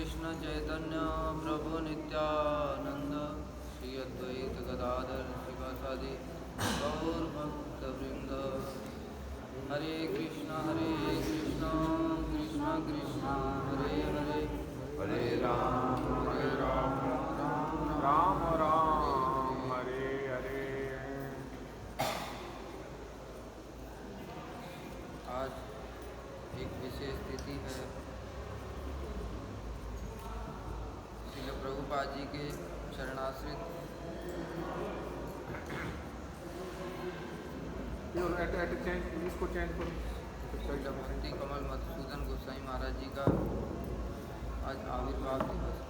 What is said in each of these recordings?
कृष्ण चैतन्य प्रभु नित्यानंद श्री अद्वैत गदाधर शिवासादि गौर भक्तवृंद। हरे कृष्ण कृष्ण कृष्ण हरे हरे, हरे राम राम राम हरे हरे। आज एक विशेष तिथि है। श्रील प्रभुपाद जी के शरणाश्रित इसको चेंज करो। श्रील भक्ति कमल मधुसूदन गोसाई महाराज जी का आज आविर्भाव दिवस है।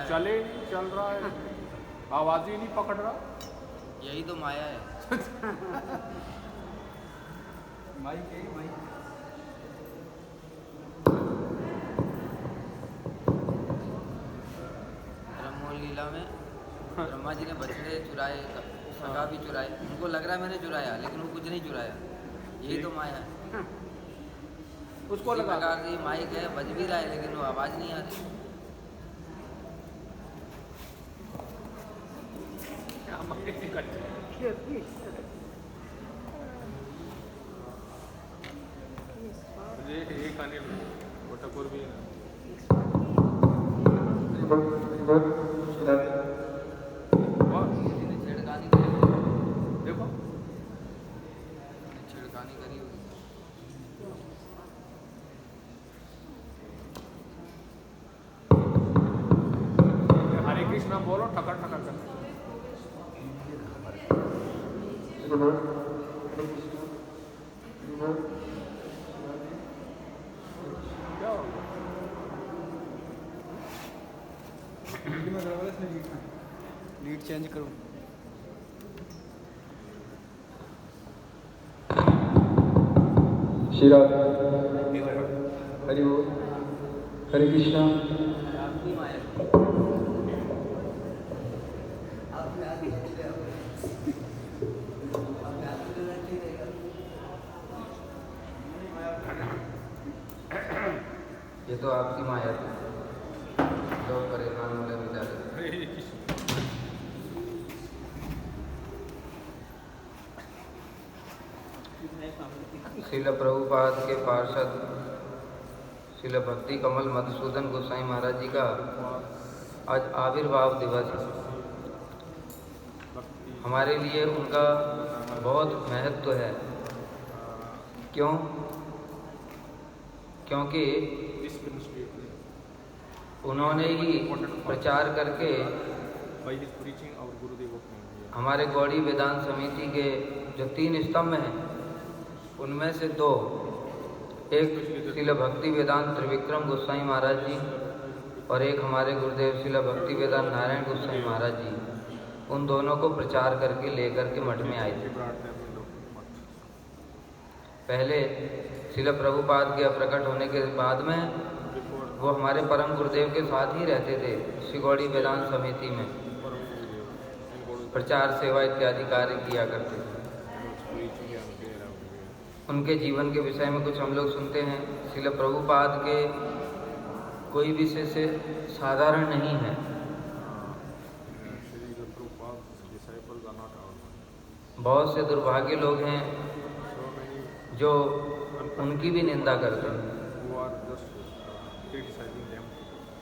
चले नहीं, चल रहा है, आवाज ही नहीं पकड़ रहा। यही तो माया है। माइक है माइक। ब्रह्मोल लीला में ब्रह्मा जी ने बछड़े चुराए, सगा भी चुराए। उनको लग रहा है मैंने चुराया, लेकिन वो कुछ नहीं चुराया। यही तो माया है। उसको लगा प्रकार से माइक है, बज भी रहा है, लेकिन वो आवाज नहीं आ रही। एक आने वो टकोर भी है। छेड़खानी करी, देखो छेड़खानी करी होगी। हरे कृष्णा बोलो, ठकर ठकर कर। लीड चेंज करो। श्री राधे हरि बोल, हरे कृष्णा। आपकी माया ये तो आपकी माया थी। लोग परेशान हो गए बेचारे। श्रील प्रभुपाद के पार्षद श्रील भक्ति कमल मधुसूदन गोसाई महाराज जी का आज आविर्भाव दिवस है। हमारे लिए उनका बहुत महत्व है। क्यों? क्योंकि उन्होंने ही प्रचार करके हमारे गौड़ी वेदांत समिति के जो 3 स्तंभ हैं, उनमें से 2, एक श्रील भक्ति वेदांत त्रिविक्रम गोसाई महाराज जी और एक हमारे गुरुदेव श्रील भक्ति वेदांत नारायण गोसाई महाराज जी, उन दोनों को प्रचार करके लेकर के मठ में आए थे। पहले श्रील प्रभुपाद के प्रकट होने के बाद में वो हमारे परम गुरुदेव के साथ ही रहते थे। श्री गौड़ी वेदांत समिति में प्रचार सेवा इत्यादि कार्य किया करते थे। उनके जीवन के विषय में कुछ हम लोग सुनते हैं। श्रील प्रभुपाद के कोई विषय से साधारण नहीं है। बहुत से दुर्भाग्य लोग हैं जो उनकी भी निंदा करते हैं।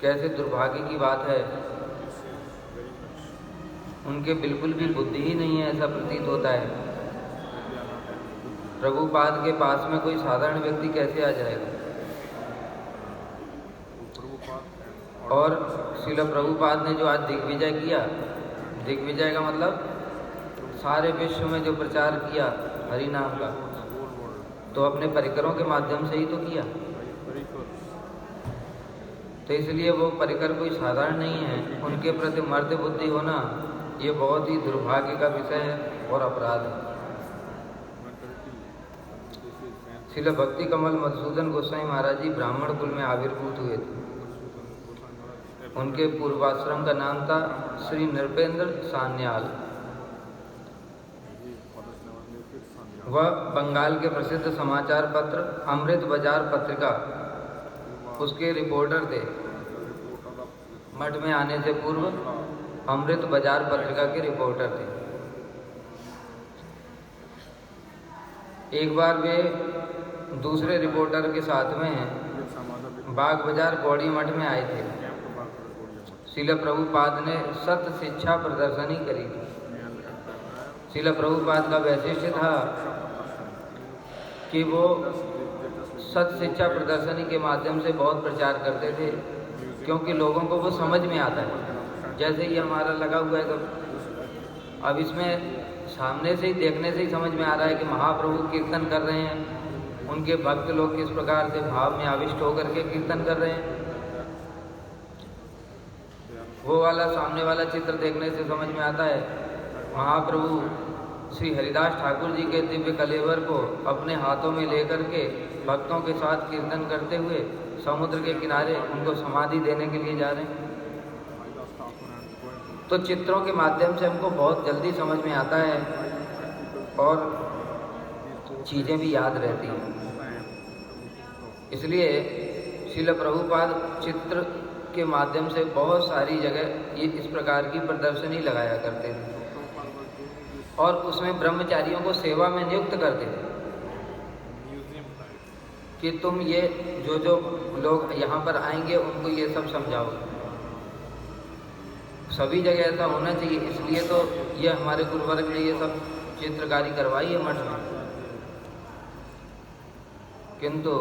कैसे दुर्भाग्य की बात है उनके बिल्कुल भी बुद्धि ही नहीं है, ऐसा प्रतीत होता है। प्रभुपाद के पास में कोई साधारण व्यक्ति कैसे आ जाएगा? और श्रील प्रभुपाद ने जो आज दिग्विजय किया, दिग्विजय का मतलब सारे विश्व में जो प्रचार किया हरि नाम का, तो अपने परिकरों के माध्यम से ही तो किया। तो इसलिए वो परिकर कोई साधारण नहीं है। उनके प्रति मर्द बुद्धि होना ये बहुत ही दुर्भाग्य का विषय है और अपराध है। श्रील भक्ति कमल मधुसूदन गोस्वामी महाराज जी ब्राह्मण कुल में आविर्भूत हुए थे। उनके पूर्वाश्रम का नाम था श्री नृपेंद्र सान्याल। वह बंगाल के प्रसिद्ध समाचार पत्र अमृत बाजार पत्रिका उसके रिपोर्टर थे। मठ में आने से पूर्व अमृत बाजार पत्रिका के रिपोर्टर थे। एक बार वे दूसरे रिपोर्टर के साथ में बाग बाजार गौड़ी मठ में आए थे। श्रील प्रभुपाद ने सत्य शिक्षा प्रदर्शनी करी थी। श्रील प्रभुपाद का वैशिष्ट्य था कि वो सत्य शिक्षा प्रदर्शनी के माध्यम से बहुत प्रचार करते थे, क्योंकि लोगों को वो समझ में आता है। जैसे ही हमारा लगा हुआ है, तो अब इसमें सामने से ही देखने से ही समझ में आ रहा है कि महाप्रभु कीर्तन कर रहे हैं, उनके भक्त लोग किस प्रकार से भाव में आविष्ट होकर के कीर्तन कर रहे हैं। वो वाला सामने वाला चित्र देखने से समझ में आता है महाप्रभु श्री हरिदास ठाकुर जी के दिव्य कलेवर को अपने हाथों में लेकर के भक्तों के साथ कीर्तन करते हुए समुद्र के किनारे उनको समाधि देने के लिए जा रहे हैं। तो चित्रों के माध्यम से हमको बहुत जल्दी समझ में आता है और चीज़ें भी याद रहती हैं। इसलिए श्रील प्रभुपाद चित्र के माध्यम से बहुत सारी जगह ये इस प्रकार की प्रदर्शनी लगाया करते थे और उसमें ब्रह्मचारियों को सेवा में नियुक्त करते थे कि तुम ये जो जो लोग यहाँ पर आएंगे उनको ये सब समझाओ। सभी जगह ऐसा होना चाहिए, इसलिए तो ये हमारे गुरुवर्ग ने ये सब चित्रकारी करवाई है मठ में। किंतु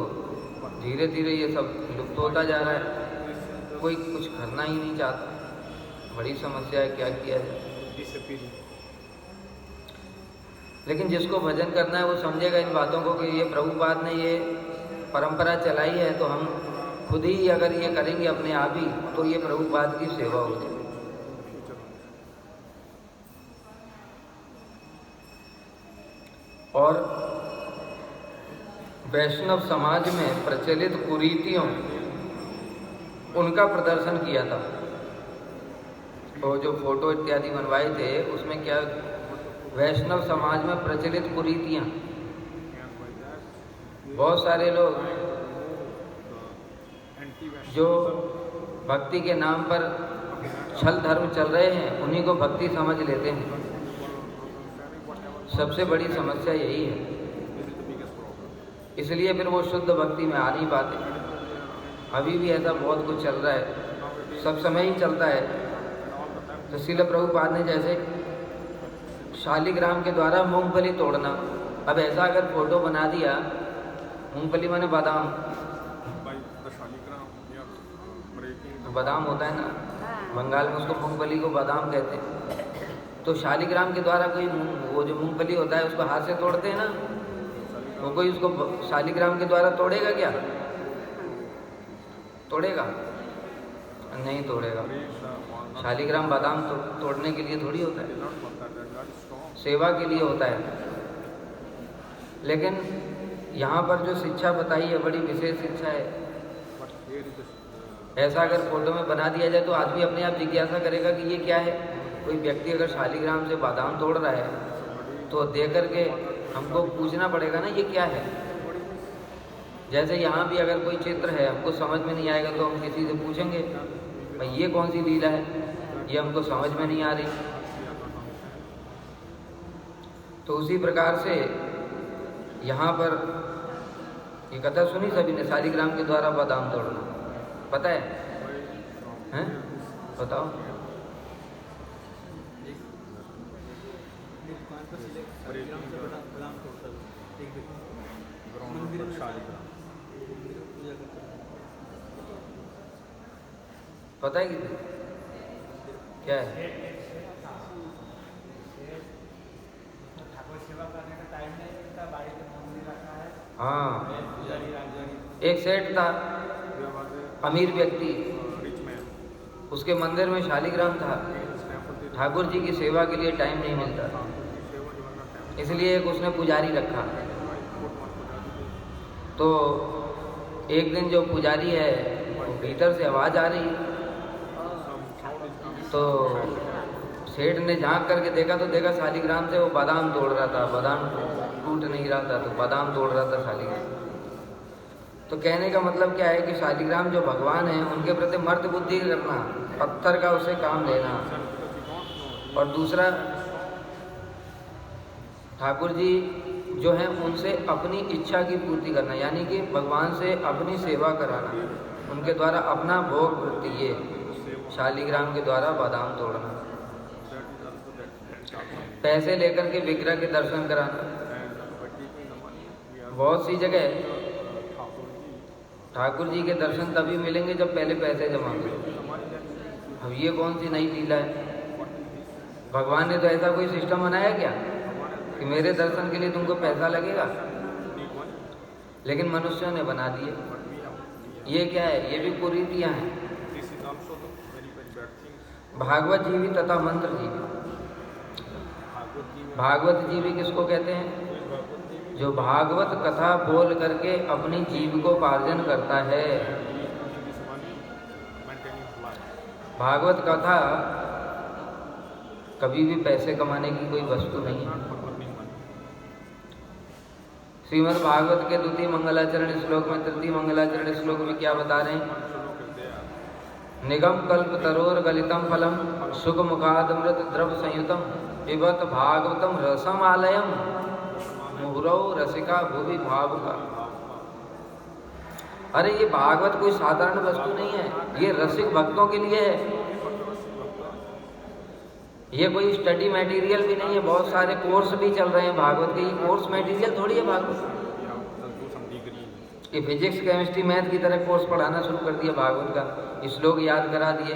धीरे धीरे ये सब लुप्त होता जा रहा है, कोई कुछ करना ही नहीं चाहता। बड़ी समस्या है, क्या किया जाए। लेकिन जिसको भजन करना है वो समझेगा इन बातों को कि ये प्रभुपाद ने ये परंपरा चलाई है, तो हम खुद ही अगर ये करेंगे अपने आप ही, तो ये प्रभुपाद की सेवा होगी। और वैष्णव समाज में प्रचलित कुरीतियों उनका प्रदर्शन किया था। और जो फोटो इत्यादि बनवाए थे उसमें क्या वैष्णव समाज में प्रचलित कुरीतियाँ, बहुत सारे लोग जो भक्ति के नाम पर छल धर्म चल रहे हैं उन्हीं को भक्ति समझ लेते हैं। सबसे बड़ी समस्या यही है। इसलिए फिर वो शुद्ध भक्ति में आ नहीं पाते। अभी भी ऐसा बहुत कुछ चल रहा है, सब समय ही चलता है। तो श्रील प्रभुपाद ने जैसे शालिग्राम के द्वारा मूंगफली तोड़ना, अब ऐसा अगर फोटो बना दिया, मूंगफली माने बादाम, बादाम होता है ना, बंगाल में उसको मूंगफली को बादाम कहते हैं। तो शालिग्राम के द्वारा कोई वो जो मूंगफली होता है उसको हाथ से तोड़ते हैं ना, वो कोई उसको शालिग्राम के द्वारा तोड़ेगा क्या? तोड़ेगा? नहीं तोड़ेगा। शालिग्राम बादाम तोड़ने के लिए थोड़ी होता है, सेवा के लिए होता है। लेकिन यहाँ पर जो शिक्षा बताई है बड़ी विशेष शिक्षा है। ऐसा अगर फोटो में बना दिया जाए तो आदमी अपने आप जिज्ञासा करेगा कि ये क्या है। कोई व्यक्ति अगर शालिग्राम से बादाम तोड़ रहा है तो देख करके हमको पूछना पड़ेगा ना ये क्या है। जैसे यहाँ भी अगर कोई चित्र है हमको समझ में नहीं आएगा तो हम किसी से पूछेंगे भाई ये कौन सी लीला है, ये हमको समझ में नहीं आ रही। तो उसी प्रकार से यहाँ पर ये कथा सुनी सभी ने, शालिग्राम के द्वारा बादाम तोड़ना, पता है? हैं? बताओ। ग्राउंड पर शालिग्राम। पता है कि क्या है? हाँ, एक सेठ था, अमीर व्यक्ति, उसके मंदिर में शालिग्राम था। ठाकुर जी की सेवा के लिए टाइम नहीं मिलता, इसलिए एक उसने पुजारी रखा। तो एक दिन जो पुजारी है वो भीतर से आवाज़ आ रही, तो सेठ ने झांक करके देखा तो देखा शालिग्राम से वो बादाम तोड़ रहा था। बादाम टूट नहीं रहा था तो बादाम तोड़ रहा था शालिग्राम। तो कहने का मतलब क्या है कि शालिग्राम जो भगवान है उनके प्रति मर्द बुद्धि करना, पत्थर का उसे काम लेना। और दूसरा, ठाकुर जी जो हैं उनसे अपनी इच्छा की पूर्ति करना, यानी कि भगवान से अपनी सेवा कराना, उनके द्वारा अपना भोग वृत्ति, ये शालिग्राम के द्वारा बादाम तोड़ना। पैसे लेकर के विग्रह के दर्शन कराना। बहुत सी जगह ठाकुर जी के दर्शन तभी मिलेंगे जब पहले पैसे जमा करें। अब ये कौन सी नई लीला है? भगवान ने तो ऐसा कोई सिस्टम बनाया क्या कि मेरे दर्शन के लिए तुमको पैसा लगेगा? लेकिन मनुष्यों ने बना दिए। ये क्या है? ये भी कुरीतियाँ हैं। भागवत जीवी तथा मंत्र जीवी। भागवत जीवी किसको कहते हैं? जो भागवत कथा बोल करके अपनी जीविकोपार्जन करता है। भागवत कथा कभी भी पैसे कमाने की कोई वस्तु नहीं है। श्रीमद् भागवत के द्वितीय मंगलाचरण श्लोक में, तृतीय मंगलाचरण श्लोक में क्या बता रहे हैं? निगम कल्प तरोर गलितम फलम सुख मुखादमृत द्रव संयुतम पिबत भागवतम रसम आलयम मुहुरौ रसिका भुवि भावुका। अरे ये भागवत कोई साधारण वस्तु नहीं है, ये रसिक भक्तों के लिए है। ये कोई स्टडी मटेरियल भी नहीं है। बहुत सारे कोर्स भी चल रहे हैं भागवत के, ये कोर्स मटेरियल थोड़ी है भागवत। ये फिजिक्स केमिस्ट्री मैथ की तरह कोर्स पढ़ाना शुरू कर दिया भागवत का। श्लोक याद करा दिए,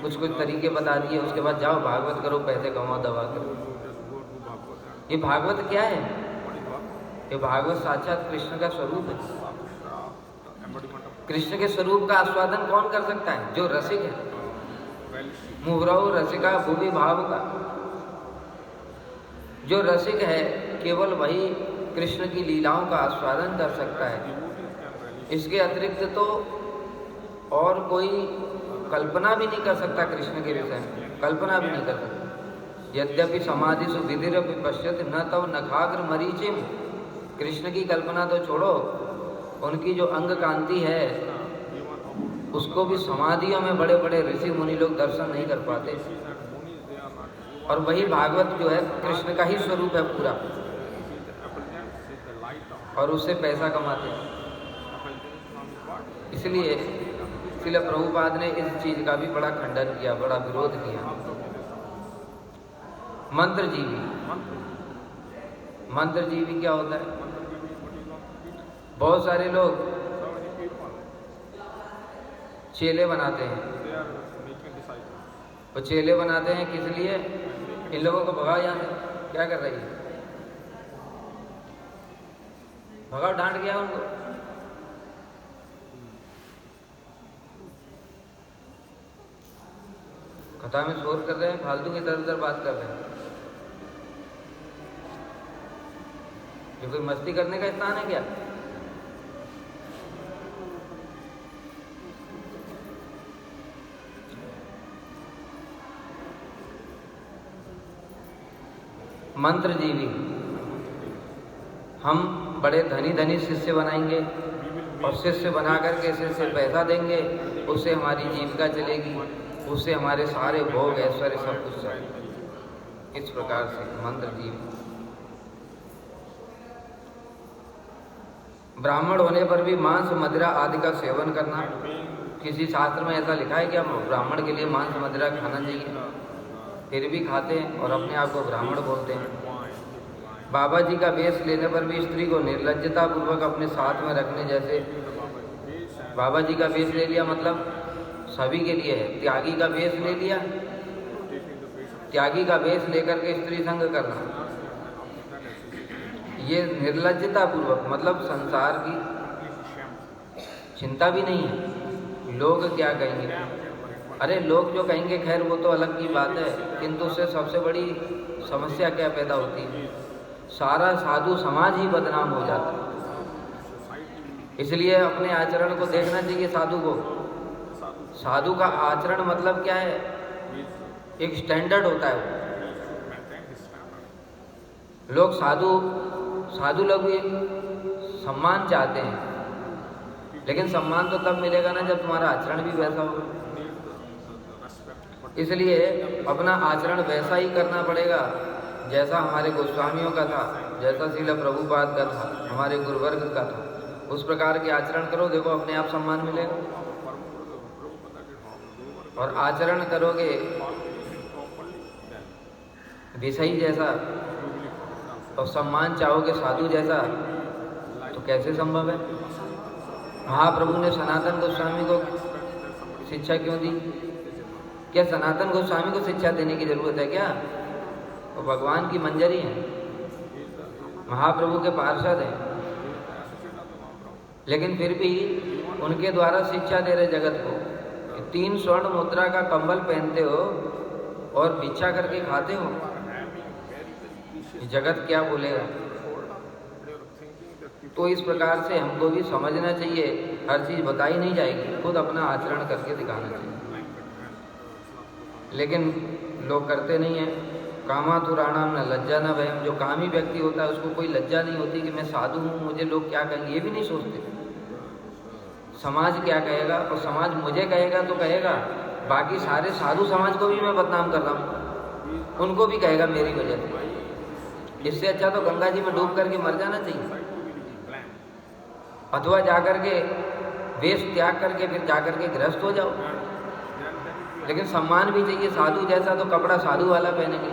कुछ कुछ तरीके बता दिए, उसके बाद जाओ भागवत करो, पैसे कमाओ, दवा करो। ये भागवत क्या है? ये भागवत साक्षात कृष्ण का स्वरूप है। कृष्ण के स्वरूप का आस्वादन कौन कर सकता है? जो रसिक है। मुहुरौ रसिका भुवि भावुका। जो रसिक है केवल वही कृष्ण की लीलाओं का आस्वादन कर सकता है। इसके अतिरिक्त तो और कोई कल्पना भी नहीं कर सकता कृष्ण के विषय में, कल्पना भी नहीं कर सकता। यद्यपि समाधिषु विधिरपि पश्यति न तव नखाग्र मरीचिम। कृष्ण की कल्पना तो छोड़ो, उनकी जो अंग कांति है उसको भी समाधियों में बड़े बड़े ऋषि मुनि लोग दर्शन नहीं कर पाते। और वही भागवत जो है कृष्ण का ही स्वरूप है पूरा, और उससे पैसा कमाते हैं। इसलिए श्रील प्रभुपाद ने इस चीज का भी बड़ा खंडन किया, बड़ा विरोध किया। मंत्र जीवी। मंत्र जीवी क्या होता है? बहुत सारे लोग चेले बनाते हैं। वो चेले बनाते हैं किस लिए? इन लोगों को भगाओ यहाँ से। क्या कर रही है? भगाओ, डांट गया उनको। कथा में शोर कर रहे हैं, फालतू की इधर उधर बात कर रहे हैं। ये कोई मस्ती करने का स्थान है क्या? मंत्र जीवी। हम बड़े धनी धनी शिष्य बनाएंगे और शिष्य बना करके शिष्य पैसा देंगे, उससे हमारी जीविका चलेगी, उससे हमारे सारे भोग ऐश्वर्य सब कुछ चलेगा। इस प्रकार से मंत्र जीवी। ब्राह्मण होने पर भी मांस मदिरा आदि का सेवन करना। किसी शास्त्र में ऐसा लिखा है कि हम ब्राह्मण के लिए मांस मदिरा खाना चाहिए, फिर भी खाते हैं और अपने आप को ब्राह्मण बोलते हैं। बाबा जी का वेश लेने पर भी स्त्री को निर्लज्जता पूर्वक अपने साथ में रखने जैसे। बाबा जी का वेश ले लिया मतलब सभी के लिए है। त्यागी का वेश ले लिया, त्यागी का वेश लेकर के स्त्री संग करना, ये निर्लज्जता पूर्वक मतलब संसार की चिंता भी नहीं है। लोग क्या कहेंगे? अरे लोग जो कहेंगे खैर वो तो अलग की बात है, किंतु उससे सबसे बड़ी समस्या क्या पैदा होती है? सारा साधु समाज ही बदनाम हो जाता है। इसलिए अपने आचरण को देखना चाहिए साधु को। साधु का आचरण मतलब क्या है? एक स्टैंडर्ड होता है। लोग साधु लोग भी सम्मान चाहते हैं, लेकिन सम्मान तो तब मिलेगा ना जब तुम्हारा आचरण भी वैसा हो। इसलिए अपना आचरण वैसा ही करना पड़ेगा जैसा हमारे गोस्वामियों का था, जैसा श्रील प्रभुपाद का था, हमारे गुरुवर्ग का था। उस प्रकार के आचरण करो, देखो अपने आप सम्मान मिलेगा। और आचरण करोगे विषयी जैसा और सम्मान चाहोगे साधु जैसा, तो कैसे संभव है? महाप्रभु ने सनातन गोस्वामी को शिक्षा क्यों दी? क्या सनातन गोस्वामी को शिक्षा देने की जरूरत है क्या? वो भगवान की मंजरी है, महाप्रभु के पार्षद हैं, लेकिन फिर भी उनके द्वारा शिक्षा दे रहे जगत को। 3 स्वर्ण मुद्रा का कंबल पहनते हो और भिक्षा करके खाते हो, जगत क्या बोलेगा? तो इस प्रकार से हमको भी समझना चाहिए, हर चीज़ बताई नहीं जाएगी, खुद अपना आचरण करके दिखाना चाहिए। लेकिन लोग करते नहीं हैं। कामातुराणाम न लज्जा न भयम। जो कामी व्यक्ति होता है उसको कोई लज्जा नहीं होती कि मैं साधु हूँ, मुझे लोग क्या कहेंगे, ये भी नहीं सोचते। समाज क्या कहेगा, और समाज मुझे कहेगा तो कहेगा, बाकी सारे साधु समाज को भी मैं बदनाम कर रहा हूँ, उनको भी कहेगा मेरी वजह से। इससे अच्छा तो गंगा जी में डूब करके मर जाना चाहिए, अथवा जाकर के वेश त्याग करके फिर जाकर के गृहस्थ हो जाओ। लेकिन सम्मान भी चाहिए साधु जैसा, तो कपड़ा साधु वाला पहनेंगे,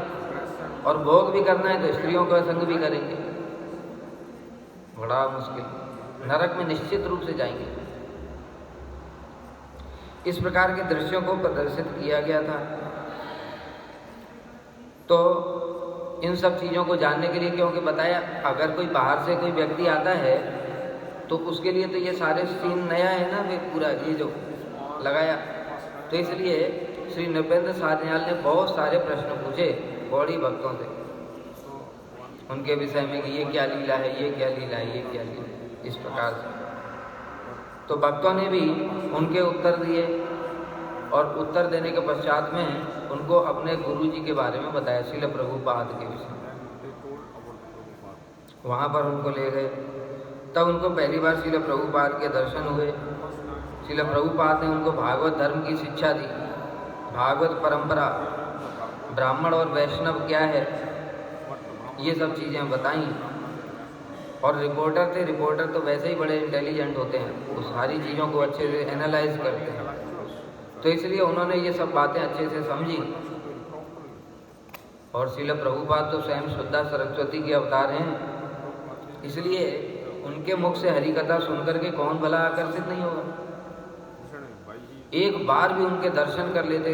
और भोग भी करना है तो स्त्रियों का संग भी करेंगे। बड़ा मुश्किल, नरक में निश्चित रूप से जाएंगे। इस प्रकार के दृश्यों को प्रदर्शित किया गया था। तो इन सब चीज़ों को जानने के लिए, क्योंकि बताया अगर कोई बाहर से कोई व्यक्ति आता है तो उसके लिए तो ये सारे सीन नया है ना, वे पूरा ये जो लगाया। तो इसलिए श्री नृपेंद्र सान्याल ने बहुत सारे प्रश्न पूछे गौड़ी भक्तों से उनके विषय में कि ये क्या लीला है, ये क्या लीला है, ये क्या लीला है, इस प्रकार से। तो भक्तों ने भी उनके उत्तर दिए, और उत्तर देने के पश्चात में उनको अपने गुरु जी के बारे में बताया, श्रील प्रभुपाद के विषय में। वहाँ पर उनको ले गए, तब उनको पहली बार श्रील प्रभुपाद के दर्शन हुए। श्रील प्रभुपाद ने उनको भागवत धर्म की शिक्षा दी, भागवत परंपरा, ब्राह्मण और वैष्णव क्या है, ये सब चीज़ें बताई। और रिपोर्टर थे, रिपोर्टर तो वैसे ही बड़े इंटेलिजेंट होते हैं, वो सारी चीज़ों को अच्छे से एनालाइज करते हैं, तो इसलिए उन्होंने ये सब बातें अच्छे से समझी। और श्रील प्रभुपाद तो स्वयं शुद्धा सरस्वती के अवतार हैं, इसलिए उनके मुख से हरि कथा सुनकर के कौन भला आकर्षित नहीं होगा। एक बार भी उनके दर्शन कर लेते,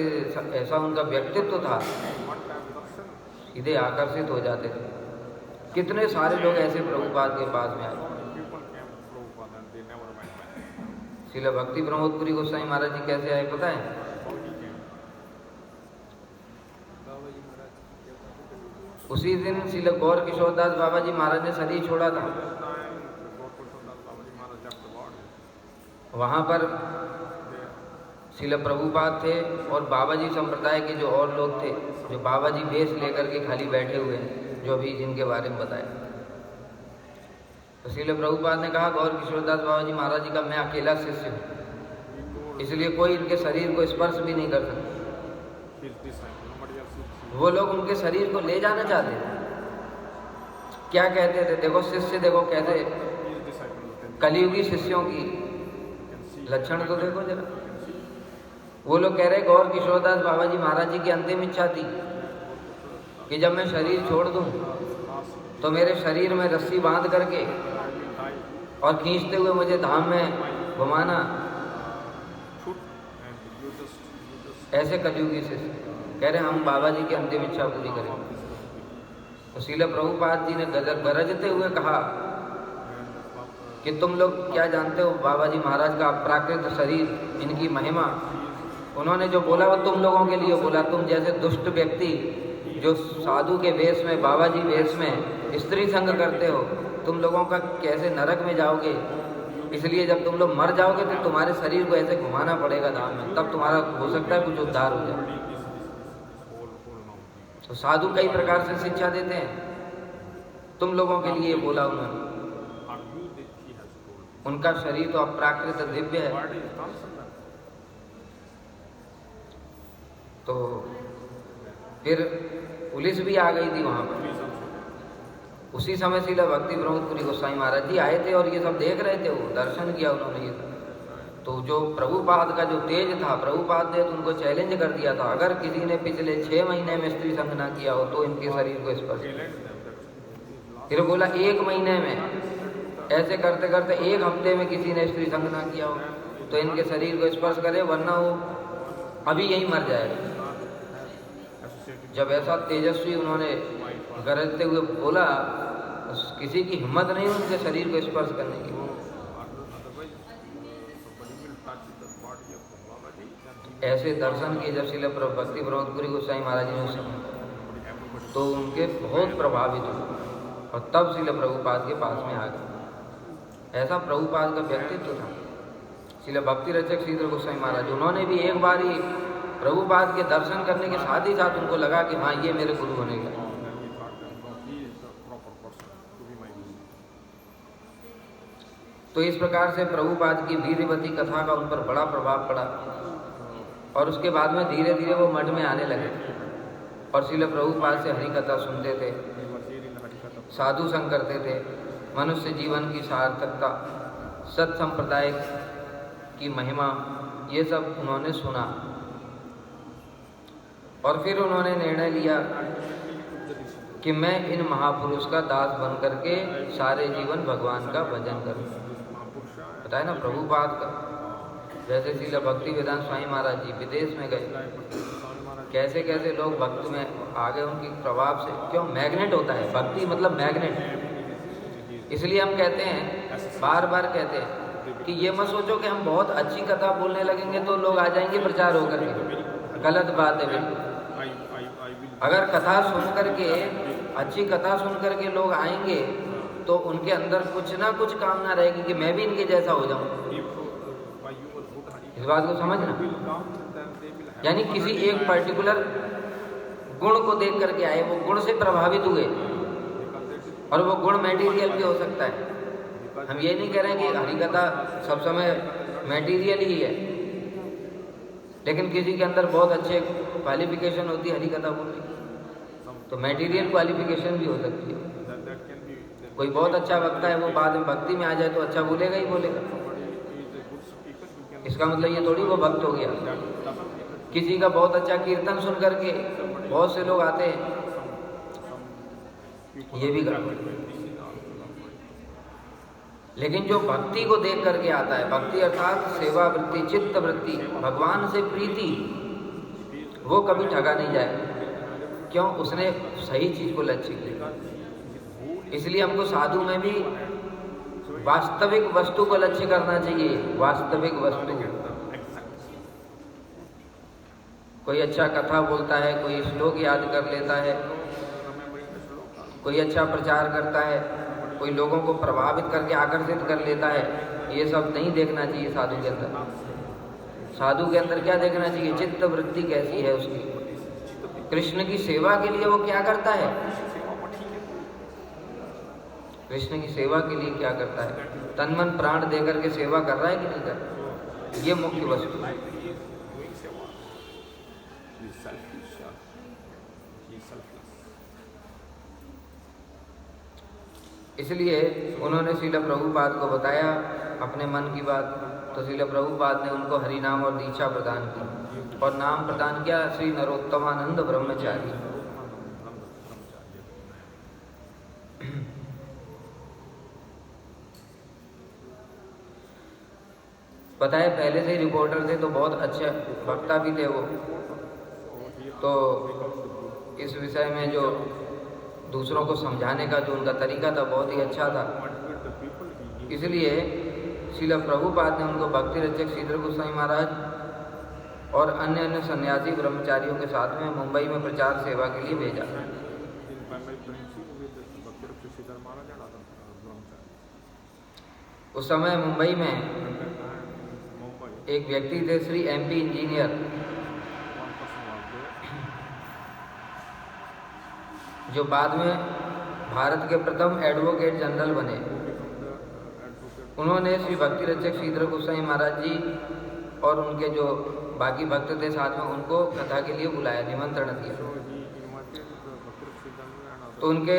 ऐसा उनका व्यक्तित्व था, सीधे आकर्षित हो जाते थे। कितने सारे लोग ऐसे प्रभुपाद के पास में आए। श्रील भक्ति प्रमोदपुरी गोस्वामी महाराज जी कैसे आए पता है? उसी दिन श्रील गौर किशोरदास बाबा जी महाराज ने शरीर छोड़ा था। वहाँ पर श्रील प्रभुपाद थे और बाबा जी संप्रदाय के जो और लोग थे, जो बाबा जी वेश लेकर के खाली बैठे हुए हैं, जो अभी जिनके बारे में बताया। तो श्रील प्रभुपाद ने कहा गौर किशोरदास बाबा जी महाराज जी का मैं अकेला शिष्य हूँ, इसलिए कोई इनके शरीर को स्पर्श भी नहीं कर सकता। वो लोग उनके शरीर को ले जाना चाहते थे। क्या कहते थे? देखो शिष्य, देखो कैसे कलियुगी शिष्यों की लक्षण तो देखो जरा। वो लोग कह रहे गौर किशोरदास बाबा जी महाराज जी की अंतिम इच्छा थी कि जब मैं शरीर छोड़ दूं तो मेरे शरीर में रस्सी बांध करके और खींचते हुए मुझे धाम में घुमाना, ऐसे कलयुगी से कह रहे हम बाबा जी की अंतिम इच्छा पूरी करेंगे। तो श्रील प्रभुपाद जी ने गरजते हुए कहा कि तुम लोग क्या जानते हो बाबा जी महाराज का प्राकृत शरीर, इनकी महिमा। उन्होंने जो बोला वो तुम लोगों के लिए बोला। तुम जैसे दुष्ट व्यक्ति जो साधु के वेश में, बाबा जी वेश में स्त्री संग करते हो, तुम लोगों का कैसे नरक में जाओगे। इसलिए जब तुम लोग मर जाओगे तो तुम्हारे शरीर को ऐसे घुमाना पड़ेगा धाम में, तब तुम्हारा हो सकता है कुछ उद्धार हो जाए। तो साधु कई प्रकार से शिक्षा देते हैं, तुम लोगों के लिए बोला उन्होंने। उनका शरीर तो अप्राकृत दिव्य है। तो फिर पुलिस भी आ गई थी वहां पर। उसी समय श्रील भक्ति प्रमोदपुरी गोस्वामी महाराज जी आए थे और ये सब देख रहे थे, वो दर्शन किया उन्होंने। ये तो जो प्रभुपाद का जो तेज था, प्रभुपाद ने तो उनको चैलेंज कर दिया था, अगर किसी ने पिछले 6 महीने में स्त्री संग ना किया हो तो इनके शरीर को स्पर्श। फिर बोला 1 महीने में, ऐसे करते करते 1 हफ्ते में किसी ने स्त्री संग ना किया हो तो इनके शरीर को स्पर्श करे, वरना वो अभी यही मर जाएगा। जब ऐसा तेजस्वी उन्होंने गरजते हुए बोला, किसी की हिम्मत नहीं उनके शरीर को स्पर्श करने की। ऐसे दर्शन किए जब श्रील भक्ति प्रमोदपुरी गोस्वामी महाराज ने उस समय, तो उनके बहुत प्रभावित हुए और तब श्रील प्रभुपाद के पास में आ गए। ऐसा प्रभुपाद का व्यक्तित्व था। श्रील भक्ति रचक श्रीधर गोस्वामी महाराज, उन्होंने भी एक बार ही प्रभुपाद के दर्शन करने के साथ ही साथ उनको लगा कि हाँ ये मेरे गुरु बनेगा। तो इस प्रकार से प्रभुपाद की वीरवती कथा का उन पर बड़ा प्रभाव पड़ा और उसके बाद में धीरे धीरे वो मठ में आने लगे और श्रील प्रभुपाद से हरि कथा सुनते थे, साधु संग करते थे, मनुष्य जीवन की सार्थकता, सत संप्रदाय की महिमा, ये सब उन्होंने सुना। और फिर उन्होंने निर्णय लिया कि मैं इन महापुरुष का दास बन करके सारे जीवन भगवान का भजन करूं। बताए ना प्रभुपाद का, जैसे श्रील भक्ति वेदांत स्वामी महाराज जी विदेश में गए, कैसे कैसे लोग भक्ति में आ गए उनके प्रभाव से। क्यों? मैग्नेट होता है भक्ति, मतलब मैग्नेट। इसलिए हम कहते हैं, बार बार कहते हैं कि ये मत सोचो कि हम बहुत अच्छी कथा बोलने लगेंगे तो लोग आ जाएंगे प्रचार होकर के। गलत बात है बिल्कुल। अगर कथा सुन करके, अच्छी कथा सुन करके लोग आएंगे तो उनके अंदर कुछ ना कुछ कामना रहेगी कि मैं भी इनके जैसा हो जाऊं। इस बात को समझना। यानी किसी एक पर्टिकुलर गुण को देख करके आए, वो गुण से प्रभावित हुए, और वो गुण मटेरियल भी हो सकता है। हम ये नहीं कह रहे हैं कि हरिकथा सब समय मटेरियल ही है, लेकिन किसी के अंदर बहुत अच्छे क्वालिफिकेशन होती है हरिकथा बोलने की, तो मटेरियल क्वालिफिकेशन भी हो सकती है। कोई बहुत अच्छा वक्ता है, वो बाद में भक्ति में आ जाए तो अच्छा बोलेगा ही बोलेगा। इसका मतलब ये थोड़ी वो भक्त हो गया। किसी का बहुत अच्छा कीर्तन सुन करके बहुत से लोग आते हैं, ये भी गड़बड़। लेकिन जो भक्ति को देख करके आता है, भक्ति अर्थात सेवा वृत्ति, चित्त वृत्ति, भगवान से प्रीति, वो कभी ठगा नहीं जाए। क्यों? उसने सही चीज को लक्ष्य किया। इसलिए हमको साधु में भी वास्तविक वस्तु को लक्ष्य करना चाहिए। वास्तविक वस्तु, कोई अच्छा कथा बोलता है, कोई श्लोक याद कर लेता है, कोई अच्छा प्रचार करता है, कोई लोगों को प्रभावित करके आकर्षित कर लेता है, ये सब नहीं देखना चाहिए साधु के अंदर। साधु के अंदर क्या देखना चाहिए? चित्त वृत्ति कैसी है उसकी। कृष्ण की सेवा के लिए वो क्या करता है, कृष्ण की सेवा के लिए क्या करता है, तन मन प्राण दे करके सेवा कर रहा है कि नहीं कर रहा, ये मुख्य वस्तु है। इसलिए उन्होंने श्रील प्रभुपाद को बताया अपने मन की बात, तो श्रील प्रभुपाद ने उनको हरि नाम और दीक्षा प्रदान की, और नाम प्रदान किया श्री नरोत्तमानंद ब्रह्मचारी। पता है पहले से ही रिपोर्टर थे तो बहुत अच्छे वक्ता भी थे वो, तो इस विषय में जो दूसरों को समझाने का जो उनका तरीका था बहुत ही अच्छा था। इसलिए श्रील प्रभुपाद ने उनको भक्ति रक्षक श्रीधर गोस्वामी महाराज और अन्य सन्यासी ब्रह्मचारियों के साथ में मुंबई में प्रचार सेवा के लिए भेजा। उस समय मुंबई में एक व्यक्ति थे श्री MP इंजीनियर, जो बाद में भारत के प्रथम एडवोकेट जनरल बने। उन्होंने श्री भक्ति रक्षक श्रीधर गोस्वामी महाराज जी और उनके जो बाकी भक्त थे साथ में उनको कथा के लिए बुलाया, निमंत्रण दिया। तो उनके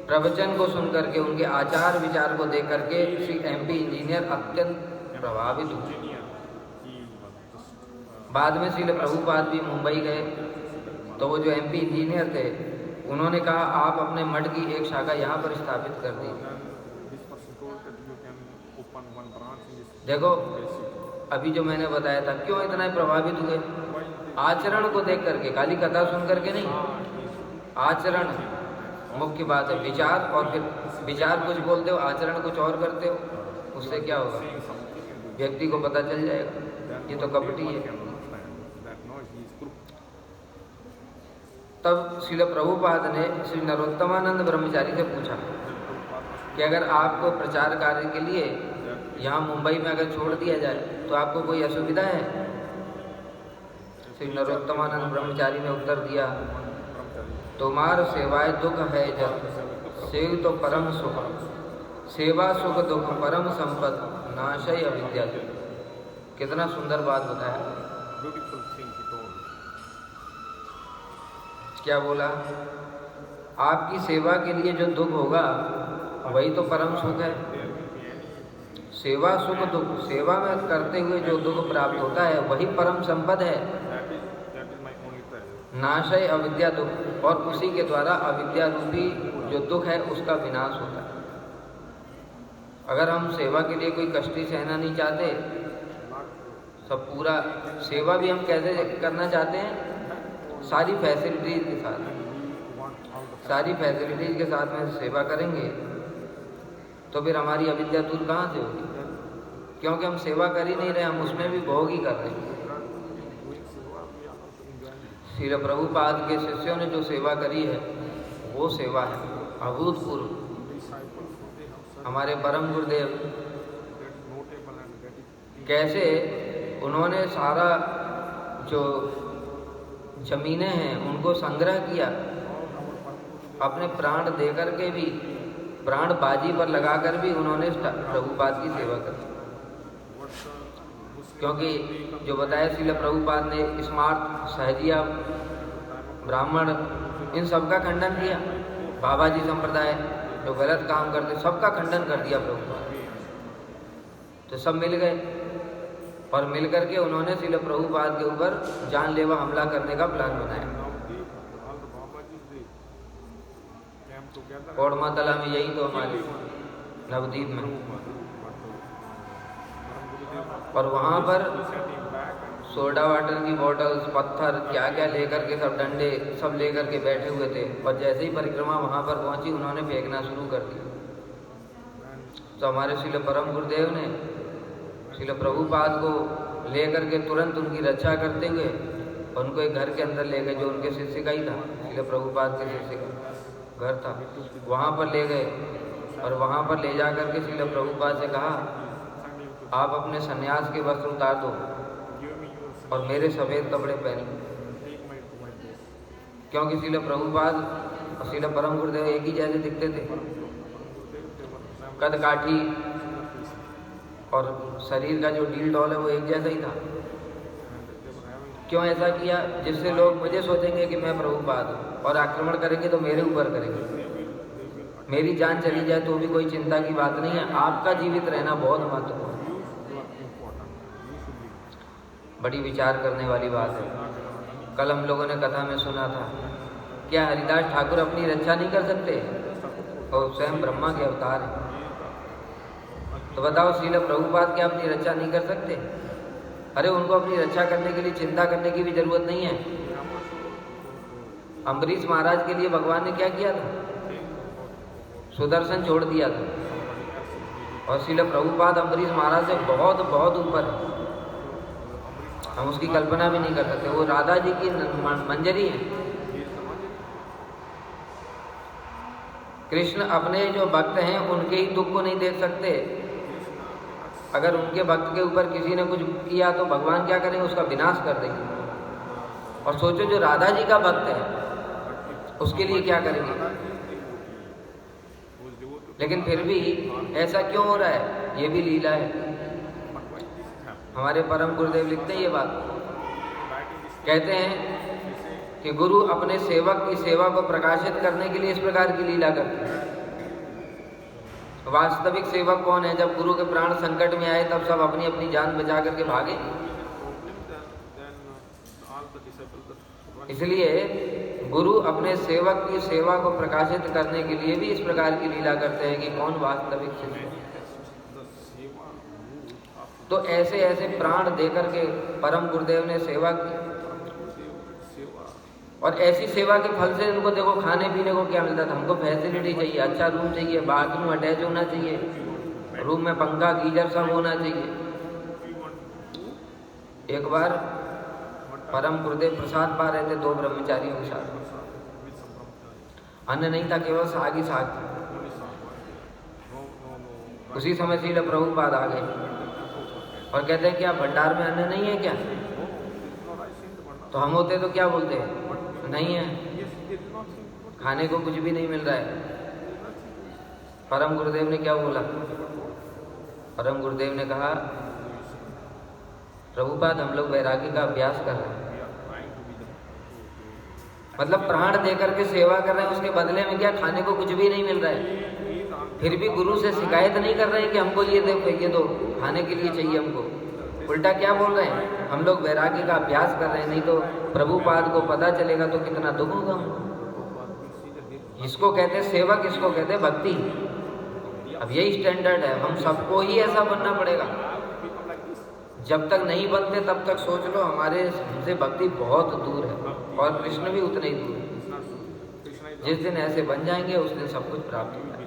प्रवचन को सुन करके, उनके आचार विचार को देख करके श्री MP इंजीनियर अत्यंत प्रभावित हुए। बाद में श्रील प्रभुपाद भी मुंबई गए तो वो जो MP इंजीनियर थे उन्होंने कहा आप अपने मठ की एक शाखा यहाँ पर स्थापित कर दी। देखो अभी जो मैंने बताया था, क्यों इतना प्रभावित हुए? आचरण को देख करके, खाली कथा सुन करके नहीं, आचरण मुख्य बात है। विचार, और फिर विचार कुछ बोलते हो, आचरण कुछ और करते हो, उससे क्या होगा? व्यक्ति को पता चल जाएगा ये तो कपटी है। तब श्रील प्रभुपाद ने श्री नरोत्तमानंद ब्रह्मचारी से पूछा कि अगर आपको प्रचार कार्य के लिए यहाँ मुंबई में अगर छोड़ दिया जाए तो आपको कोई असुविधा है? श्री नरोत्तमानंद ब्रह्मचारी ने उत्तर दिया, तुम्हार सेवाए दुख है जब, सेव तो परम सुख, सेवा सुख दुख परम संपद, नाशय अविद्या। कितना सुंदर बात बताया। क्या बोला? आपकी सेवा के लिए जो दुख होगा वही तो परम सुख है। सेवा सुख दुख, सेवा में करते हुए जो दुख प्राप्त होता है वही परम संपद है। नाशय अविद्या दुख, और उसी के द्वारा अविद्या रूपी जो दुख है उसका विनाश होता है। अगर हम सेवा के लिए कोई कष्टी सहना नहीं चाहते, सब पूरा सेवा भी हम कैसे करना चाहते हैं? सारी फैसिलिटीज के साथ, सारी फैसिलिटीज के साथ में सेवा करेंगे तो फिर हमारी अविद्या दूर कहाँ से होगी? क्योंकि हम सेवा कर ही नहीं रहे, हम उसमें भी भोग ही कर रहे हैं। श्रील प्रभुपाद के शिष्यों ने जो सेवा करी है वो सेवा है अभूतपूर्व। हमारे परम गुरुदेव कैसे उन्होंने सारा जो जमीनें हैं उनको संग्रह किया, अपने प्राण देकर के भी, प्राण बाजी पर लगाकर भी उन्होंने प्रभुपाद की सेवा करी। क्योंकि जो बताया श्रील प्रभुपाद ने स्मार्ट, सहजिया, ब्राह्मण, इन सब का खंडन किया। बाबा जी संप्रदाय जो गलत काम करते सबका खंडन कर दिया प्रभुपाद। तो सब मिल गए और मिल करके उन्होंने श्रील प्रभुपाद के ऊपर जानलेवा हमला करने का प्लान बनाया। कोड़मा तला में, यही तो हमारे नवद्वीप में, और वहाँ पर सोडा वाटर की बोतल्स, पत्थर, क्या क्या लेकर के, सब डंडे सब लेकर के बैठे हुए थे। और जैसे ही परिक्रमा वहाँ पर पहुँची उन्होंने फेंकना शुरू कर दिया। तो हमारे श्रील परम गुरुदेव ने श्रील प्रभुपाद को लेकर के तुरंत उनकी रक्षा करते हुए उनको एक घर के अंदर ले गए, जो उनके शिष्य का ही था, श्रील प्रभुपाद के शिष्य का घर था। वहाँ पर ले गए और वहाँ पर ले जा कर के श्रील प्रभुपाद से कहा, आप अपने सन्यास के वस्त्र उतार दो और मेरे सफ़ेद कपड़े पहन, क्योंकि श्रील प्रभुपाद और श्रील परम गुरुदेव एक ही जैसे दिखते थे, कद काठी और शरीर का जो डील डॉल है वो एक जैसा ही था। क्यों ऐसा किया? जिससे लोग मुझे सोचेंगे कि मैं प्रभुपाद हूँ और आक्रमण करेंगे तो मेरे ऊपर करेंगे, मेरी जान चली जाए तो भी कोई चिंता की बात नहीं है, आपका जीवित रहना बहुत महत्वपूर्ण। बड़ी विचार करने वाली बात है। कल हम लोगों ने कथा में सुना था, क्या हरिदास ठाकुर अपनी रक्षा नहीं कर सकते? और स्वयं ब्रह्मा के अवतार हैं। तो बताओ श्रील प्रभुपाद क्या अपनी रक्षा नहीं कर सकते? अरे उनको अपनी रक्षा करने के लिए चिंता करने की भी जरूरत नहीं है। अम्बरीश महाराज के लिए भगवान ने क्या किया था? सुदर्शन छोड़ दिया था। और श्रील प्रभुपाद अम्बरीश महाराज से बहुत बहुत ऊपर है, हम उसकी कल्पना भी नहीं कर सकते। वो राधा जी की मंजरी है। कृष्ण अपने जो भक्त हैं उनके ही दुख को नहीं देख सकते। अगर उनके भक्त के ऊपर किसी ने कुछ किया तो भगवान क्या करेंगे? उसका विनाश कर देंगे। और सोचो जो राधा जी का भक्त है उसके लिए क्या करेंगे? लेकिन फिर भी ऐसा क्यों हो रहा है? ये भी लीला है। हमारे परम गुरुदेव लिखते हैं ये बात, कहते हैं कि गुरु अपने सेवक की सेवा को प्रकाशित करने के लिए इस प्रकार की लीला करते हैं। वास्तविक सेवक कौन है? जब गुरु के प्राण संकट में आए तब सब अपनी अपनी जान बचा करके भागे। इसलिए गुरु अपने सेवक की सेवा को प्रकाशित करने के लिए भी इस प्रकार की लीला करते हैं कि कौन वास्तविक शिष्य है। तो ऐसे ऐसे प्राण देकर के परम गुरुदेव ने सेवा की, और ऐसी सेवा के फल से उनको देखो खाने पीने को क्या मिलता था। हमको फैसिलिटी चाहिए, अच्छा रूम चाहिए, बाथरूम अटैच होना चाहिए, रूम में पंखा गीजर सब होना चाहिए। एक बार परम गुरुदेव प्रसाद पा रहे थे 2 ब्रह्मचारियों के साथ। अन्न नहीं था, केवल साग ही साग था। उसी समय श्रील प्रभुपाद आ गए और कहते हैं क्या भंडार में अन्न नहीं है क्या? तो हम होते तो क्या बोलते हैं? नहीं है, खाने को कुछ भी नहीं मिल रहा है। परम गुरुदेव ने क्या बोला? परम गुरुदेव ने कहा प्रभुपाद हम लोग वैरागी का अभ्यास कर रहे हैं। मतलब प्राण देकर के सेवा कर रहे हैं, उसके बदले में क्या खाने को कुछ भी नहीं मिल रहा है। फिर भी गुरु से शिकायत नहीं कर रहे हैं कि हमको ये दो खाने के लिए चाहिए हमको। उल्टा क्या बोल रहे हैं? हम लोग वैरागी का अभ्यास कर रहे हैं, नहीं तो प्रभुपाद को पता चलेगा तो कितना दुख होगा हमको। इसको कहते सेवक, इसको कहते भक्ति। अब यही स्टैंडर्ड है, हम सबको ही ऐसा बनना पड़ेगा। जब तक नहीं बनते तब तक सोच लो हमसे भक्ति बहुत दूर है, और कृष्ण भी उतने ही दूर है। जिस दिन ऐसे बन जाएंगे उस दिन सब कुछ प्राप्त हो जाएगा।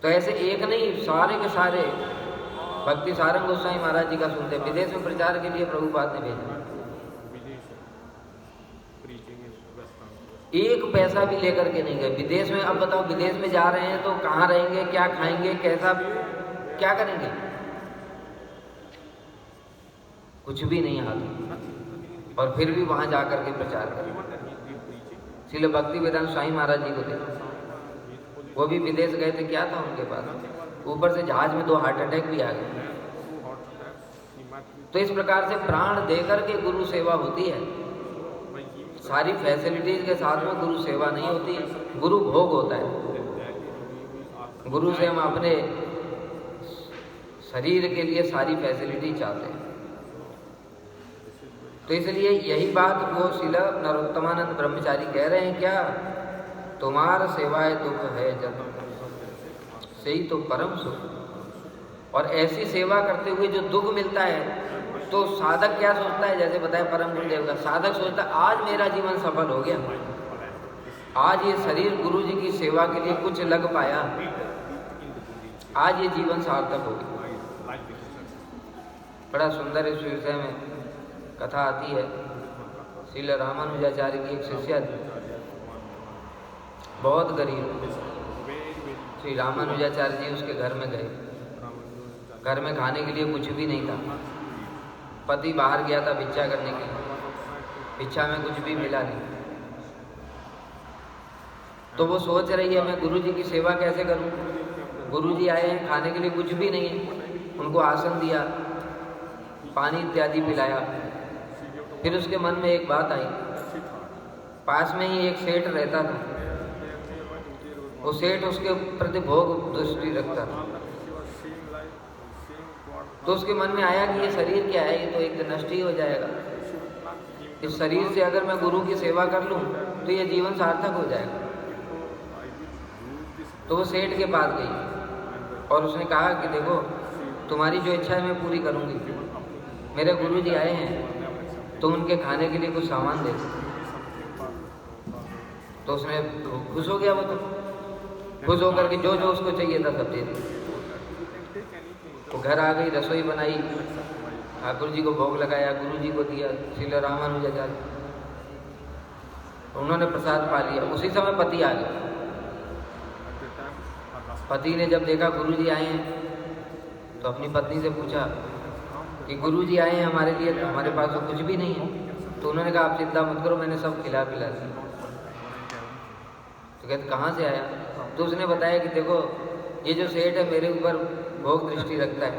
तो ऐसे एक नहीं, सारे के सारे भक्ति सारंग गोस्वामी महाराज जी का सुनते। विदेश में प्रचार के लिए प्रभुपाद ने भेजा, एक पैसा भी लेकर के नहीं गए विदेश में। अब बताओ विदेश में जा रहे हैं तो कहाँ रहेंगे, क्या खाएंगे, कैसा क्या करेंगे? कुछ भी नहीं हाथ, और फिर भी वहां जाकर के प्रचार करें। श्रील भक्ति वेदांत स्वामी महाराज जी को देखा, वो भी विदेश गए थे, क्या था उनके पास? ऊपर से जहाज में 2 हार्ट अटैक भी आ गए। तो इस प्रकार से प्राण देकर के गुरु सेवा होती है। सारी फैसिलिटीज के साथ में गुरु सेवा नहीं होती, गुरु भोग होता है। गुरु से हम अपने शरीर के लिए सारी फैसिलिटी चाहते हैं। तो इसलिए यही बात वो श्रील नरोत्तमानंद ब्रह्मचारी कह रहे हैं, क्या तुम्हार सेवाए दुख है जब सही तो परम सुख। और ऐसी सेवा करते हुए जो दुख मिलता है तो साधक क्या सोचता है? जैसे बताया परम गुरुदेव का, साधक सोचता है आज मेरा जीवन सफल हो गया, आज ये शरीर गुरु जी की सेवा के लिए कुछ लग पाया, आज ये जीवन सार्थक हो गया। बड़ा सुंदर इस विषय में कथा आती है। श्रील रामानुजाचार्य की एक शिष्या थी, बहुत गरीब। श्री रामानुजाचार्य जी उसके घर में गए। घर में खाने के लिए कुछ भी नहीं था। पति बाहर गया था भिक्षा करने के लिए, भिक्षा में कुछ भी मिला नहीं। तो वो सोच रही है मैं गुरु जी की सेवा कैसे करूं। गुरु जी आए हैं, खाने के लिए कुछ भी नहीं है। उनको आसन दिया, पानी इत्यादि पिलाया। फिर उसके मन में एक बात आई। पास में ही एक सेठ रहता था, वो सेठ उसके प्रति भोग दृष्टि रखता था। तो उसके मन में आया कि ये शरीर क्या है, ये तो एक दिन नष्ट ही हो जाएगा। इस शरीर से अगर मैं गुरु की सेवा कर लूं तो ये जीवन सार्थक हो जाएगा। तो वो सेठ के पास गई और उसने कहा कि देखो तुम्हारी जो इच्छा है मैं पूरी करूँगी, मेरे गुरुजी आए हैं तो उनके खाने के लिए कुछ सामान दे दो। तो उसने खुश हो गया, वो तो खुश होकर के जो जो उसको चाहिए था सब दे दिया। वो घर आ गई, रसोई बनाई, ठाकुर जी को भोग लगाया, गुरु जी को दिया, श्रील रामानुजाचार्य उन्होंने प्रसाद पा लिया। उसी समय पति आ गया। पति ने जब देखा गुरु जी आए हैं तो अपनी पत्नी से पूछा कि गुरु जी आए हैं हमारे लिए, तो हमारे पास तो कुछ भी नहीं है। तो उन्होंने कहा आप चिंता मत करो, मैंने सब खिला पिला दिया। तो कहते कहाँ से आया? तो उसने बताया कि देखो ये जो सेठ है मेरे ऊपर भोग दृष्टि रखता है,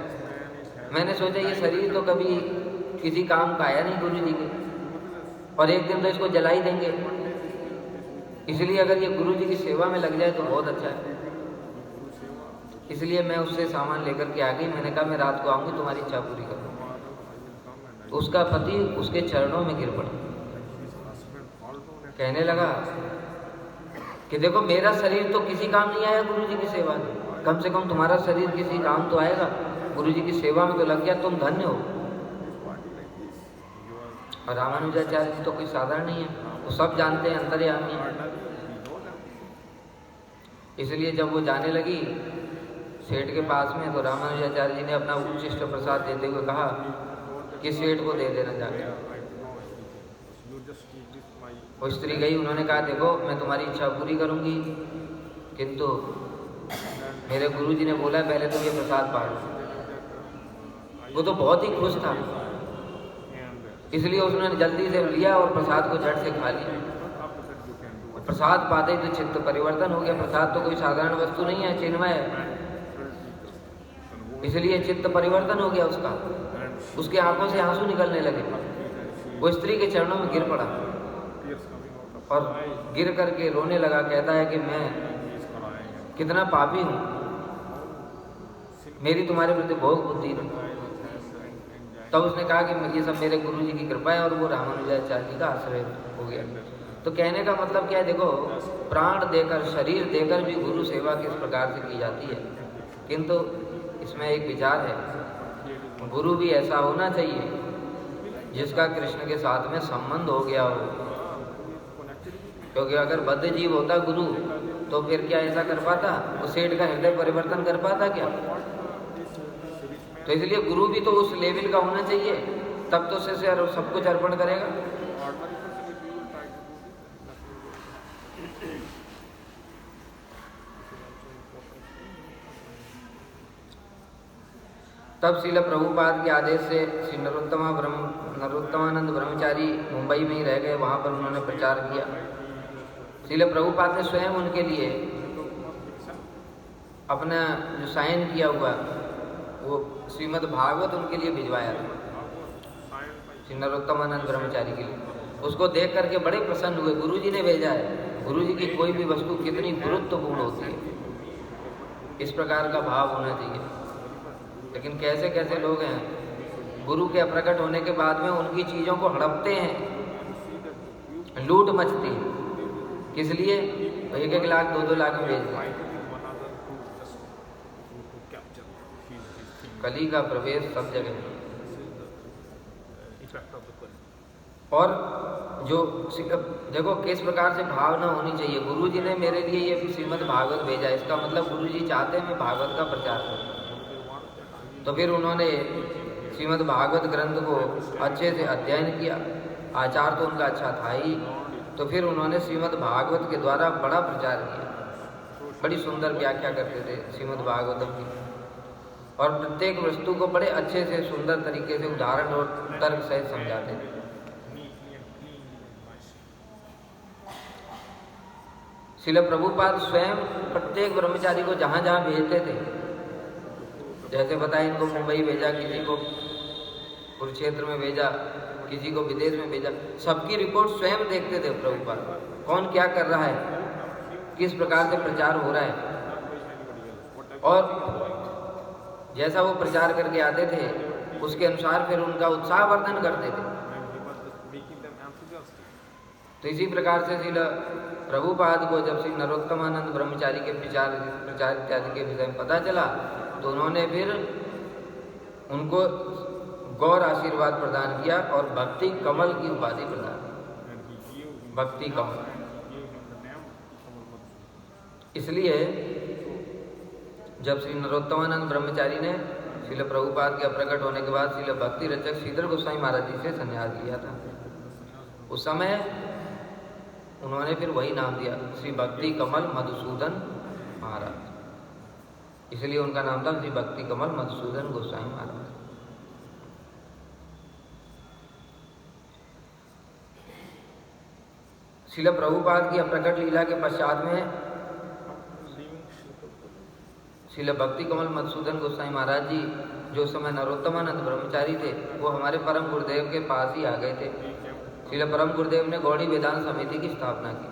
मैंने सोचा ये शरीर तो कभी किसी काम का आया नहीं गुरु जी के, और एक दिन तो इसको जला ही देंगे, इसलिए अगर ये गुरु जी की सेवा में लग जाए तो बहुत अच्छा है। इसलिए मैं उससे सामान लेकर के आ गई। मैंने कहा मैं रात को आऊँगी, तुम्हारी इच्छा पूरी करूँगी। तो उसका पति उसके चरणों में गिर पड़ा, कहने लगा कि देखो मेरा शरीर तो किसी काम नहीं आया गुरु जी की सेवा में, कम से कम तुम्हारा शरीर किसी काम तो आएगा, गुरु जी की सेवा में तो लग गया, तुम धन्य हो। और रामानुजाचार्य जी तो कोई साधारण नहीं है, वो सब जानते हैं, अंतर्यामी है। इसलिए जब वो जाने लगी सेठ के पास में, तो रामानुजाचार्य जी ने अपना उच्चिष्ट प्रसाद देते हुए कहा कि सेठ को दे देना जाके। वो स्त्री गई, उन्होंने कहा देखो मैं तुम्हारी इच्छा पूरी करूंगी, किंतु मेरे गुरुजी ने बोला पहले तुम ये प्रसाद पा लो। वो तो बहुत ही खुश था, इसलिए उसने जल्दी से लिया और प्रसाद को झट से खा लिया। प्रसाद पाते ही तो चित्त परिवर्तन हो गया। प्रसाद तो कोई साधारण वस्तु नहीं है, चिन्मय है, इसलिए चित्त परिवर्तन हो गया उसका। उसके आंखों से आंसू निकलने लगे। वो स्त्री के चरणों में गिर पड़ा और गिर करके रोने लगा। कहता है कि मैं कितना पापी हूँ, मेरी तुम्हारे प्रति भोग बुद्धि थी। तब उसने कहा कि ये सब मेरे गुरु जी की कृपा है, और वो रामानुजाचार्य जी का आश्रय हो गया। तो कहने का मतलब क्या है, देखो प्राण देकर, शरीर देकर भी गुरु सेवा किस प्रकार से की जाती है। किंतु इसमें एक विचार है, गुरु भी ऐसा होना चाहिए जिसका कृष्ण के साथ में संबंध हो गया हो। क्योंकि अगर बद्ध जीव होता गुरु तो फिर क्या ऐसा कर पाता? वो सेठ का हृदय परिवर्तन कर पाता क्या? तो इसलिए गुरु भी तो उस लेवल का होना चाहिए, तब तो उससे सब कुछ अर्पण करेगा। तब श्रील प्रभुपाद के आदेश से श्री नरोत्तमानंद ब्रह्मचारी मुंबई में ही रह गए। वहाँ पर उन्होंने प्रचार किया। श्रील प्रभुपाद ने स्वयं उनके लिए अपना जो साइन किया हुआ वो श्रीमद् भागवत उनके लिए भिजवाया था, श्री नरोत्तमानंद ब्रह्मचारी के लिए। उसको देख करके बड़े प्रसन्न हुए। गुरु जी ने भेजा है। गुरु जी की कोई भी वस्तु कितनी गुरुत्वपूर्ण होती है, इस प्रकार का भाव होना चाहिए। लेकिन कैसे कैसे लोग हैं, गुरु के अप्रकट होने के बाद में उनकी चीज़ों को हड़पते हैं, लूट मचती है। किस लिए? 1-1 लाख 2-2 लाख में बेच दें। कली का प्रवेश सब जगह है। और जो देखो किस प्रकार से भावना होनी चाहिए। गुरु जी ने मेरे लिए ये श्रीमद् भागवत भेजा, इसका मतलब गुरु जी चाहते हैं मैं भागवत का प्रचार करूं। तो फिर उन्होंने श्रीमद् भागवत ग्रंथ को अच्छे से अध्ययन किया। आचार तो उनका अच्छा था ही, तो फिर उन्होंने श्रीमद् भागवत के द्वारा बड़ा प्रचार किया। बड़ी सुंदर व्याख्या करते थे श्रीमद् भागवतम की, और प्रत्येक वस्तु को बड़े अच्छे से सुंदर तरीके से उदाहरण और तर्क सहित समझाते थे। श्रील प्रभुपाद स्वयं प्रत्येक ब्रह्मचारी को जहाँ जहाँ भेजते थे, जैसे बताया इनको मुंबई भेजा, किसी को कुरुक्षेत्र में भेजा, किसी को विदेश में भेजा, सबकी रिपोर्ट स्वयं देखते थे प्रभुपाद। कौन क्या कर रहा है, किस प्रकार से प्रचार हो रहा है, और जैसा वो प्रचार करके आते थे उसके अनुसार फिर उनका उत्साहवर्धन करते थे। तो इसी प्रकार से श्रील प्रभुपाद को जब श्री नरोत्तमानंद ब्रह्मचारी के प्रचार इत्यादि के विषय में पता चला तो उन्होंने फिर उनको गौर आशीर्वाद प्रदान किया और भक्ति कमल की उपाधि प्रदान की, भक्ति कमल। इसलिए जब श्री नरोत्तमानंद ब्रह्मचारी ने श्रील प्रभुपाद के प्रकट होने के बाद श्रील भक्ति रचक श्रीधर गोस्वामी महाराज जी से संन्यास लिया था, उस समय उन्होंने फिर वही नाम दिया श्री भक्ति कमल मधुसूदन महाराज। इसलिए उनका नाम था श्री भक्ति कमल मधुसूदन गोस्वामी महाराज। श्रील प्रभुपाद की प्रकट लीला के पश्चात में श्रील भक्ति कमल मधुसूदन गोस्वामी महाराज जी जो समय नरोत्तमानंद ब्रह्मचारी थे वो हमारे परम गुरुदेव के पास ही आ गए थे। श्रील परम गुरुदेव ने गौड़ी वेदांत समिति की स्थापना की।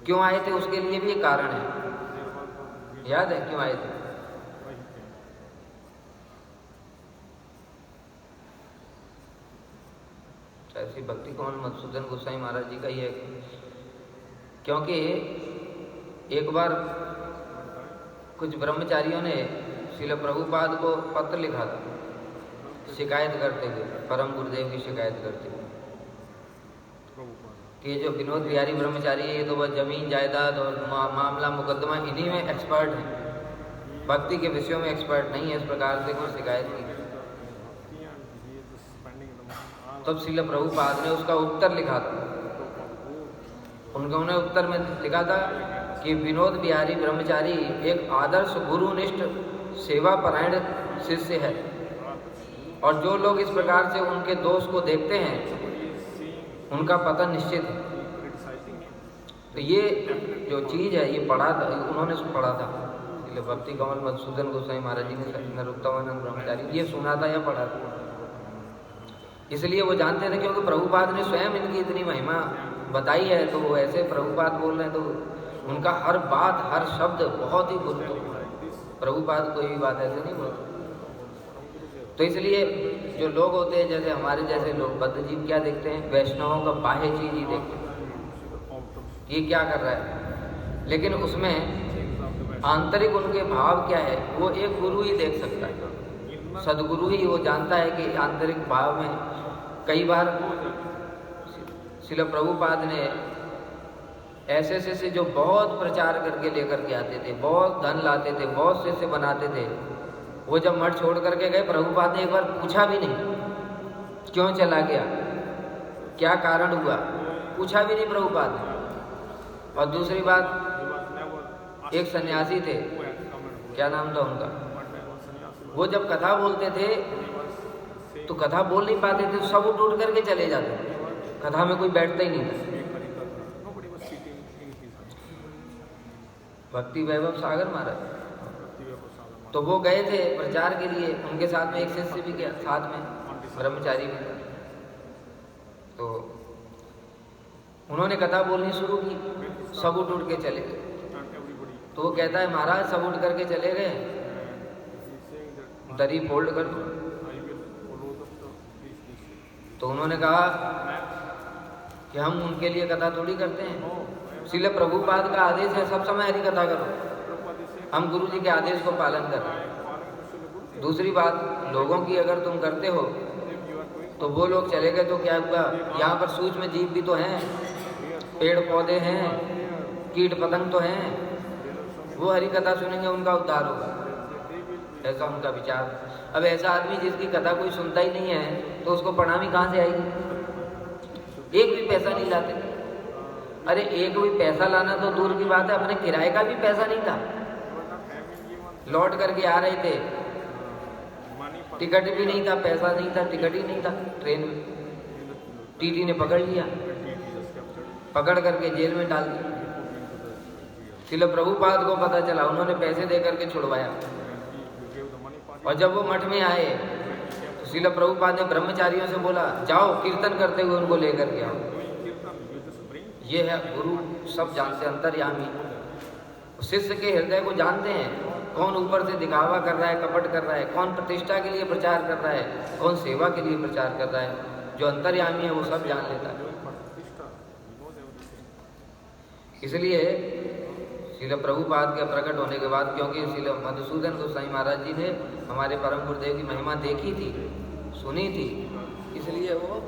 क्यों आए थे उसके लिए भी एक कारण है, याद है क्यों आए थे? श्री भक्ति कमल मधुसूदन गोस्वामी महाराज जी का ही है, क्योंकि एक बार कुछ ब्रह्मचारियों ने श्रील प्रभुपाद को पत्र लिखा था शिकायत करते हुए, परम गुरुदेव की शिकायत करते हुए कि जो विनोद बिहारी ब्रह्मचारी है तो वह जमीन जायदाद और मामला मुकदमा इन्हीं में एक्सपर्ट है, भक्ति के विषयों में एक्सपर्ट नहीं है। इस प्रकार से कोई शिकायत की। तब श्रील प्रभुपाद ने उसका उत्तर लिखा था। उन्होंने उत्तर में लिखा था कि विनोद बिहारी ब्रह्मचारी एक आदर्श गुरुनिष्ठ सेवा परायण शिष्य है और जो लोग इस प्रकार से उनके दोष को देखते हैं उनका पतन निश्चित है। तो ये जो चीज़ है ये पढ़ा था, उन्होंने पढ़ा था भक्ति कमल मधुसूदन गोस्वामी महाराज जी ने नरोत्तमानंद ब्रह्मचारी, ये सुना था या पढ़ा था। इसलिए वो जानते थे, क्योंकि प्रभुपाद ने स्वयं इनकी इतनी महिमा बताई है, तो वो ऐसे प्रभुपाद बोल रहे हैं तो उनका हर बात हर शब्द बहुत ही गुरुत्व है। प्रभुपाद कोई भी बात ऐसे नहीं बोलते। तो इसलिए जो लोग होते हैं जैसे हमारे जैसे लोग बद्धजीव क्या देखते हैं, वैष्णवों का बाह्य चीज ही देखते हैं, ये क्या कर रहा है, लेकिन उसमें आंतरिक उनके भाव क्या है वो एक गुरु ही देख सकता है, सदगुरु ही वो जानता है कि आंतरिक भाव में। कई बार श्रील प्रभुपाद ने ऐसे शिष्य जो बहुत प्रचार करके लेकर के आते थे, बहुत धन लाते थे, बहुत शिष्य बनाते थे, वो जब मठ छोड़ करके गए, प्रभुपाद ने एक बार पूछा भी नहीं क्यों चला गया, क्या कारण हुआ, पूछा भी नहीं प्रभुपाद ने। और दूसरी बात, एक सन्यासी थे, क्या नाम था उनका, वो जब कथा बोलते थे तो कथा बोल नहीं पाते थे, तो सब उठ करके चले जाते थे, कथा में कोई बैठता ही नहीं था। भक्ति वैभव सागर महाराज तो वो गए थे प्रचार के लिए, उनके साथ में एक शिष्य भी गया, साथ में ब्रह्मचारी भी था। तो उन्होंने कथा बोलनी शुरू की, सब उठ के चले गए। तो वो कहता है महाराज सब उठ करके चले गए, दरी फोल्ड कर दो। तो उन्होंने कहा कि हम उनके लिए कथा थोड़ी करते हैं, श्रील प्रभुपाद का आदेश है सब समय हरि कथा करो, हम गुरु जी के आदेश को पालन कर रहे हैं। दूसरी बात, लोगों की अगर तुम करते हो तो वो लोग चले गए तो क्या हुआ, यहाँ पर सूक्ष्म जीव भी तो हैं, पेड़ पौधे हैं, कीट पतंग तो हैं, वो हरि कथा सुनेंगे उनका उद्धार होगा, ऐसा उनका विचार। अब ऐसा आदमी जिसकी कथा कोई सुनता ही नहीं है तो उसको प्रणामी कहाँ से आएगी, एक भी पैसा नहीं लाते। अरे एक भी पैसा लाना तो दूर की बात है, अपने किराए का भी पैसा नहीं था, लौट करके आ रहे थे, टिकट भी नहीं था, पैसा नहीं था, टिकट ही नहीं था ट्रेन में, टीटी ने पकड़ लिया, पकड़ करके जेल में डाल दिया। श्रील प्रभुपाद को पता चला, उन्होंने पैसे दे करके छुड़वाया। और जब वो मठ में आए तो श्रील प्रभुपाद ने ब्रह्मचारियों से बोला जाओ कीर्तन करते हुए उनको लेकर के आओ। ये है गुरु, सब जानते, अंतर्यामी, शिष्य के हृदय को जानते हैं, कौन ऊपर से दिखावा कर रहा है, कपट कर रहा है, कौन प्रतिष्ठा के लिए प्रचार कर रहा है, कौन सेवा के लिए प्रचार कर रहा है। जो अंतर्यामी है वो सब जान लेता है। इसलिए श्रील प्रभुपाद के प्रकट होने के बाद, क्योंकि श्रील मधुसूदन गोस्वामी महाराज जी ने हमारे परम गुरुदेव की महिमा देखी थी, सुनी थी, इसलिए वो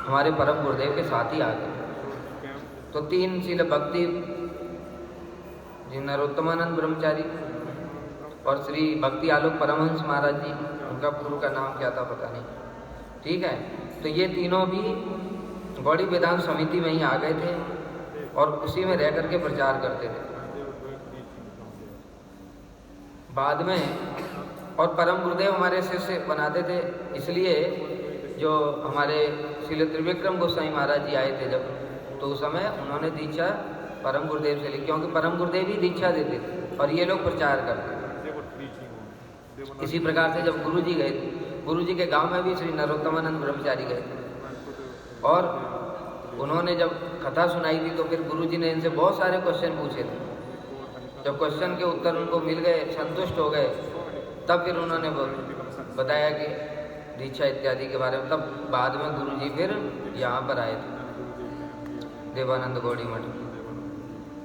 हमारे परम गुरुदेव के साथ ही आ गए। तो 3 श्रील भक्ति जी नरोत्तमानंद ब्रह्मचारी और श्री भक्ति आलोक परमहंस महाराज जी, उनका पूर्व का नाम क्या था पता नहीं, ठीक है। तो ये तीनों भी गौड़ी वेदांत समिति में ही आ गए थे और उसी में रह करके प्रचार करते थे। बाद में और परम गुरुदेव हमारे शिष्य बनाते थे, इसलिए जो हमारे श्री त्रिविक्रम गोस्वामी महाराज जी आए थे जब, तो उस समय उन्होंने दीक्षा परम गुरुदेव से ली, क्योंकि परम गुरुदेव ही दीक्षा देते थे और ये लोग प्रचार करते थे। इसी प्रकार से जब गुरु जी गए थे, गुरु जी के गांव में भी श्री नरोत्तमानंद ब्रह्मचारी गए थे और उन्होंने जब कथा सुनाई थी तो फिर गुरु जी ने इनसे बहुत सारे क्वेश्चन पूछे थे। जब क्वेश्चन के उत्तर उनको मिल गए, संतुष्ट हो गए, तब फिर उन्होंने बताया कि दीक्षा इत्यादि के बारे में। तब बाद में गुरु जी फिर यहाँ पर आए थे देवानंद गौड़ी मठ।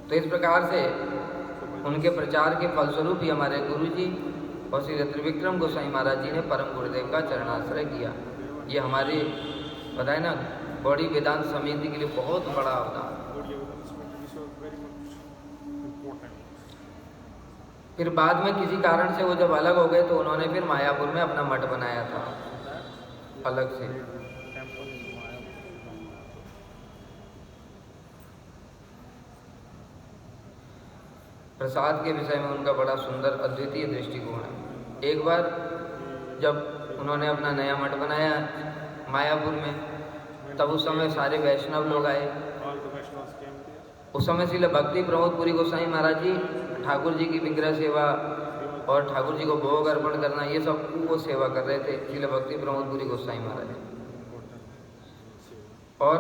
तो इस प्रकार से उनके प्रचार के फलस्वरूप ही हमारे गुरु जी और श्री त्रिविक्रम गोस्वामी महाराज जी ने परम गुरुदेव का चरणाश्रय किया। ये हमारे बताए ना गौड़ी वेदांत समिति के लिए बहुत बड़ा अवदान। फिर बाद में किसी कारण से वो जब अलग हो गए तो उन्होंने फिर मायापुर में अपना मठ बनाया था अलग से। प्रसाद के विषय में उनका बड़ा सुंदर अद्वितीय दृष्टिकोण है। एक बार जब उन्होंने अपना नया मठ बनाया मायापुर में, तब उस समय सारे वैष्णव लोग आए। उस समय श्रील भक्ति प्रमोदपुरी गोस्वामी महाराज जी ठाकुर जी की विग्रह सेवा और ठाकुर जी को भोग अर्पण करना, ये सब वो सेवा कर रहे थे श्रील भक्ति प्रमोदपुरी गोस्वामी महाराज जी। और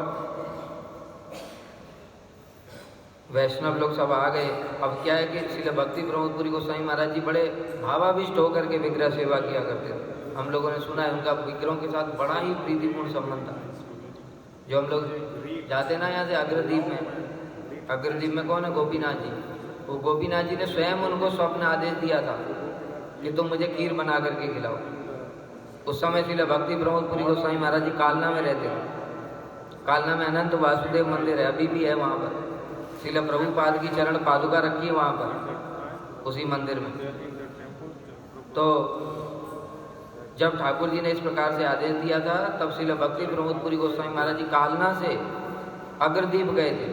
वैष्णव लोग सब आ गए। अब क्या है कि श्रील भक्ति प्रमोदपुरी गोस्वामी महाराज जी बड़े भावाविष्ट होकर के विग्रह सेवा किया करते थे। हम लोगों ने सुना है उनका विग्रहों के साथ बड़ा ही प्रीतिपूर्ण संबंध था। जो हम लोग जाते ना यहाँ से अग्रदीप में, अग्रदीप में कौन है? गोपीनाथ जी। वो गोपीनाथ जी ने स्वयं उनको स्वप्न आदेश दिया था कि तुम मुझे खीर बना करके खिलाओ। उस समय श्रील भक्ति प्रमोदपुरी गोस्वामी महाराज जी कालना में रहते थे। कालना में अनंत वासुदेव मंदिर है, अभी भी है वहाँ पर। श्रील प्रभुपाद की चरण पादुका रखी है वहाँ पर उसी मंदिर में। तो जब ठाकुर जी ने इस प्रकार से आदेश दिया था, तब श्रील भक्ति प्रमोदपुरी गोस्वामी महाराज जी कालना से अग्रदीप गए थे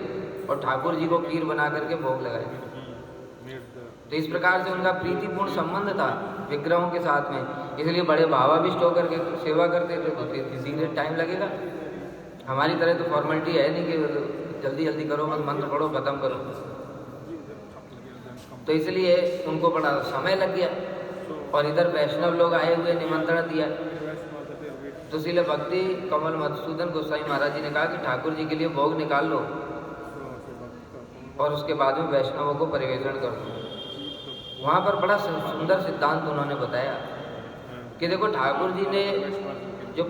और ठाकुर जी को खीर बना करके भोग लगाए। तो इस प्रकार से उनका प्रीतिपूर्ण संबंध था विग्रहों के साथ में, इसलिए बड़े भावाविष्ट होकर के सेवा करते थे। तो धीरे टाइम लगेगा, हमारी तरह तो फॉर्मेलिटी है नहीं कि जल्दी जल्दी करो, बस मंत्र पढ़ो खत्म करो। तो इसलिए उनको बड़ा समय लग गया और इधर वैष्णव लोग आए हुए, निमंत्रण दिया। तो श्रील भक्ति कमल मधुसूदन गोस्वामी महाराज जी ने कहा कि ठाकुर जी के लिए भोग निकाल लो और उसके बाद में वैष्णवों को परिवेषण कर दो। वहाँ पर बड़ा सुंदर सिद्धांत उन्होंने बताया कि देखो ठाकुर जी ने जो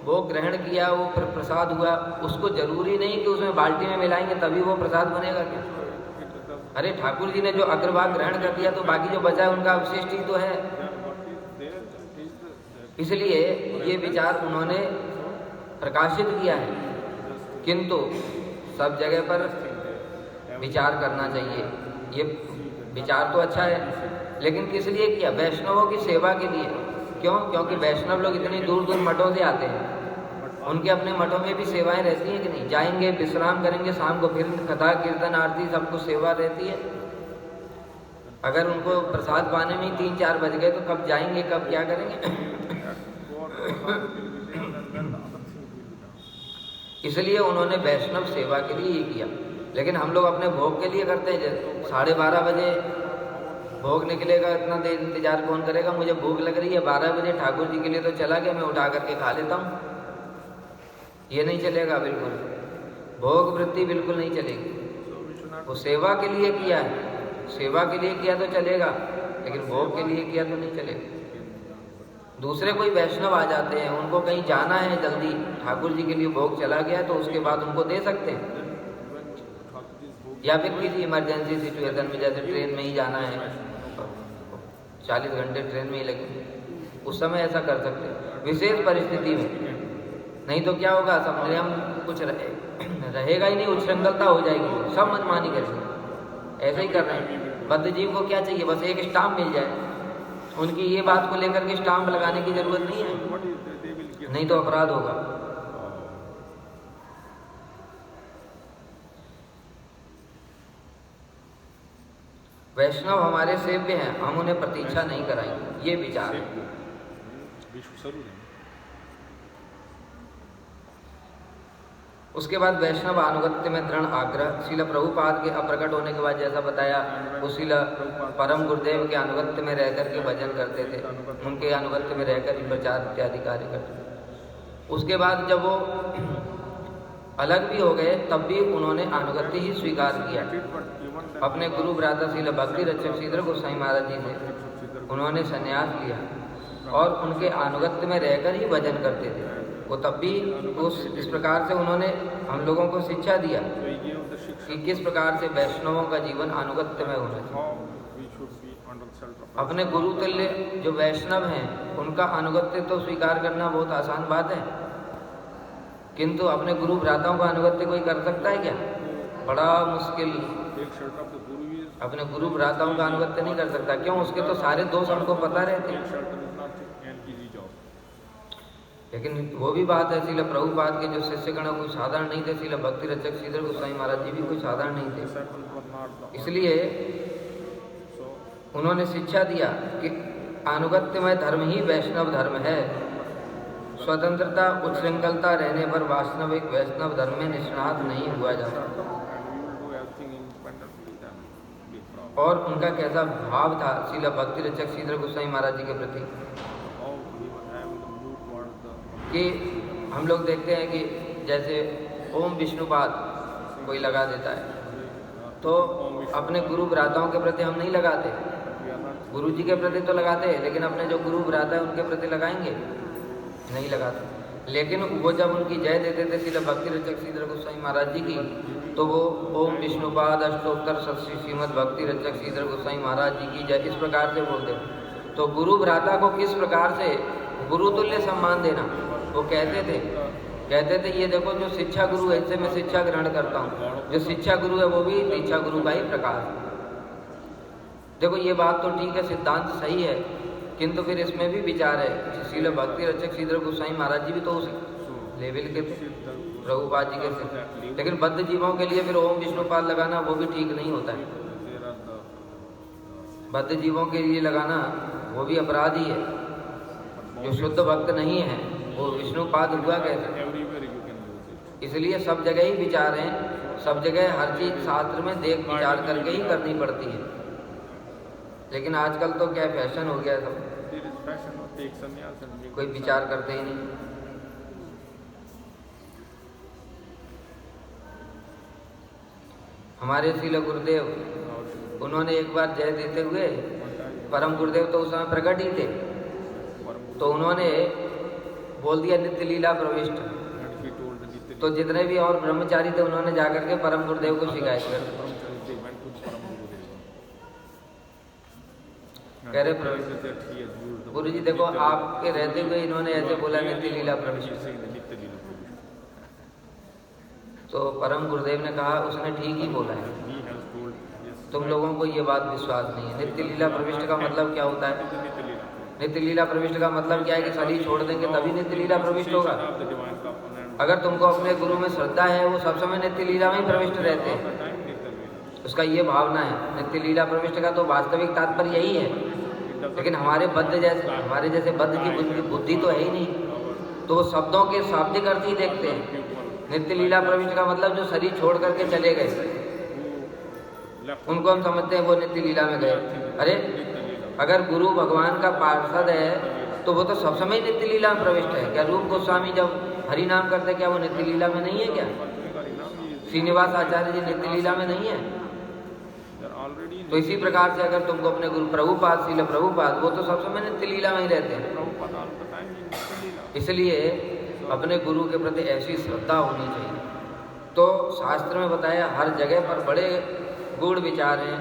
भोग ग्रहण किया, वो प्रसाद हुआ, उसको जरूरी नहीं कि उसमें बाल्टी में मिलाएंगे तभी वो प्रसाद बनेगा क्या? अरे ठाकुर जी ने जो अग्रभाग ग्रहण कर दिया तो बाकी जो बचा है उनका अवशिष्ट ही तो है। इसलिए ये विचार उन्होंने प्रकाशित किया है। किंतु सब जगह पर विचार करना चाहिए। ये विचार तो अच्छा है, लेकिन किस लिए किया? वैष्णवों की सेवा के लिए। क्यों? क्योंकि वैष्णव लोग इतनी दूर दूर मठों से आते हैं, उनके अपने मठों में भी सेवाएं रहती हैं कि नहीं? जाएंगे, विश्राम करेंगे, शाम को फिर कथा कीर्तन आरती सब कुछ सेवा रहती है। अगर उनको प्रसाद पाने में 3-4 बज गए तो कब जाएंगे, कब क्या करेंगे? इसलिए उन्होंने वैष्णव सेवा के लिए ये किया। लेकिन हम लोग अपने भोग के लिए करते हैं। 12:30 बजे भोग निकलेगा, इतना देर इंतजार कौन करेगा? मुझे भूख लग रही है, 12 बजे ठाकुर जी के लिए तो चला गया, मैं उठा करके खा लेता हूँ। ये नहीं चलेगा बिल्कुल, भोग वृत्ति बिल्कुल नहीं चलेगी। वो सेवा के लिए किया है, सेवा के लिए किया तो चलेगा, लेकिन भोग के लिए किया तो नहीं चलेगा। दूसरे कोई वैष्णव आ जाते हैं, उनको कहीं जाना है जल्दी, ठाकुर जी के लिए भोग चला गया तो उसके बाद उनको दे सकते हैं, या फिर किसी इमरजेंसी सिचुएशन में जैसे ट्रेन में ही जाना है, 40 घंटे ट्रेन में ही लगेंगे, उस समय ऐसा कर सकते हैं विशेष परिस्थिति में। नहीं तो क्या होगा, सब नियम कुछ रहेगा ही नहीं, उच्छृंखलता हो जाएगी, सब मनमानी करेंगे। ऐसे ही कर रहे हैं। बद्ध जीव को क्या चाहिए, बस एक स्टाम्प मिल जाए, उनकी ये बात को लेकर के स्टाम्प लगाने की जरूरत नहीं है, नहीं तो अपराध होगा। वैष्णव हमारे सेव्य हैं, हम उन्हें प्रतीक्षा नहीं कराएंगे, ये विचार है। उसके बाद वैष्णव अनुगत्य में दृढ़ आग्रह। श्रील प्रभुपाद के अप्रकट होने के बाद जैसा बताया, वो श्रील परम गुरुदेव के अनुगत्य में रह करके भजन करते थे, उनके अनुगत्य में रहकर ही प्रचार इत्यादि कार्य करते थे। उसके बाद जब वो अलग भी हो गए तब भी उन्होंने अनुगत्य ही स्वीकार किया। अपने गुरु भ्राता श्रील भक्ति रक्षक श्रीधर गोस्वामी महाराज जी से उन्होंने संन्यास लिया और उनके अनुगत्य में रहकर ही भजन करते थे। वो तब भी इस प्रकार से उन्होंने हम लोगों को शिक्षा दिया कि किस प्रकार से वैष्णवों का जीवन अनुगत्य में होना चाहिए। अपने गुरु तुल्य जो वैष्णव हैं उनका अनुगत्य तो स्वीकार करना बहुत आसान बात है, किंतु अपने गुरु भ्राताओं का अनुगत्य कोई कर सकता है क्या? बड़ा मुश्किल। अपने गुरु भ्राताओं का अनुगत्य नहीं कर सकता। क्यों? उसके तो सारे दोष हमको पता रहते हैं। लेकिन वो भी बात है, श्रील प्रभुपाद के जो शिष्यगण कोई साधारण नहीं थे। श्रील भक्ति रक्षक श्रीधर गोस्वामी महाराज जी भी कोई साधारण नहीं थे, इसलिए उन्होंने शिक्षा दिया कि अनुगत्यमय धर्म ही वैष्णव धर्म है। स्वतंत्रता उच्छृंखलता रहने पर वास्तविक वैष्णव धर्म में निष्णात नहीं हुआ जा सकता। और उनका कैसा भाव था श्रील भक्ति रक्षक श्रीधर गोस्वामी महाराज जी के प्रति कि हम लोग देखते हैं कि जैसे ओम विष्णुपाद कोई लगा देता है तो अपने गुरु भ्राताओं के प्रति हम नहीं लगाते, गुरु जी के प्रति तो लगाते हैं, लेकिन अपने जो गुरु भ्राता है उनके प्रति लगाएंगे नहीं लगाते। लेकिन वो जब उनकी जय देते थे श्रील भक्ति रक्षक श्रीधर गोस्वामी महाराज जी की, तो वो ओम विष्णुपाद अष्टोत्तर सत श्रीमद भक्ति रक्षक श्रीधर गोस्वामी महाराज जी की जय इस प्रकार से बोलते। तो गुरु भ्राता को किस प्रकार से गुरु तुल्य सम्मान देना, वो कहते थे ये देखो जो शिक्षा गुरु है इनसे मैं शिक्षा ग्रहण करता हूँ, जो शिक्षा गुरु है वो भी दीक्षा गुरु का ही प्रकार है। देखो ये बात तो ठीक है, सिद्धांत सही है, किंतु फिर इसमें भी विचार है। श्रील भक्ति रक्षक श्रीधर गोस्वामी महाराज जी भी तो उस लेवल के थे, प्रभुपाद जी के थे, लेकिन बद्ध जीवों के लिए फिर ओम विष्णुपाद लगाना वो भी ठीक नहीं होता है। बद्ध जीवों के लिए लगाना वो भी अपराध ही है। जो शुद्ध भक्त नहीं है वो विष्णुपाद हुआ कैसे? इसलिए सब जगह ही विचार हैं, सब जगह हर चीज शास्त्र में देख विचार करके ही करनी पड़ती है। लेकिन आजकल तो क्या फैशन हो गया, सब कोई विचार करते ही नहीं। हमारे श्रील गुरुदेव उन्होंने एक बार जय देते हुए, परम गुरुदेव तो उस समय प्रकट ही थे, तो उन्होंने बोल दिया नित्य लीला प्रविष्ट। तो जितने भी और ब्रह्मचारी थे उन्होंने जाकर के परम गुरुदेव को शिकायत कर कह रहे गुरु जी देखो आपके रहते हुए इन्होंने ऐसे बोला नित्य लीला प्रविष्ट। तो परम गुरुदेव ने कहा उसने ठीक ही बोला है, तुम लोगों को ये बात विश्वास नहीं है। नित्य लीला प्रविष्ट का मतलब क्या होता है? नित्य लीला प्रविष्ट का मतलब क्या है कि शरीर छोड़ देंगे तभी नित्य लीला प्रविष्ट होगा। अगर तुमको अपने गुरु में श्रद्धा है वो सब समय नित्य लीला में ही प्रविष्ट रहते हैं, उसका ये भावना है। नित्य लीला प्रविष्ट का तो वास्तविक तात्पर्य यही है, लेकिन हमारे जैसे बद्ध की बुद्धि तो है ही नहीं, तो वो शब्दों के शाब्दिक अर्थ ही देखते हैं। नित्य लीला प्रविष्ट का मतलब जो शरीर छोड़ करके चले गए उनको हम समझते हैं वो नित्य लीला में गए। अरे अगर गुरु भगवान का पार्षद है तो वो तो सब समय नित्य लीला में प्रविष्ट है। क्या रूप गोस्वामी जब हरि नाम करते क्या वो नित्य लीला में नहीं है? क्या श्रीनिवास आचार्य जी नित्य लीला में नहीं है? ऑलरेडी तो इसी प्रकार से अगर तुमको अपने गुरु प्रभुपाद श्रील प्रभुपाद, वो तो सब समय नित्य लीला में ही रहते हैं, इसलिए अपने गुरु के प्रति ऐसी श्रद्धा होनी चाहिए। तो शास्त्र में बताया हर जगह पर बड़े गूढ़ विचार हैं,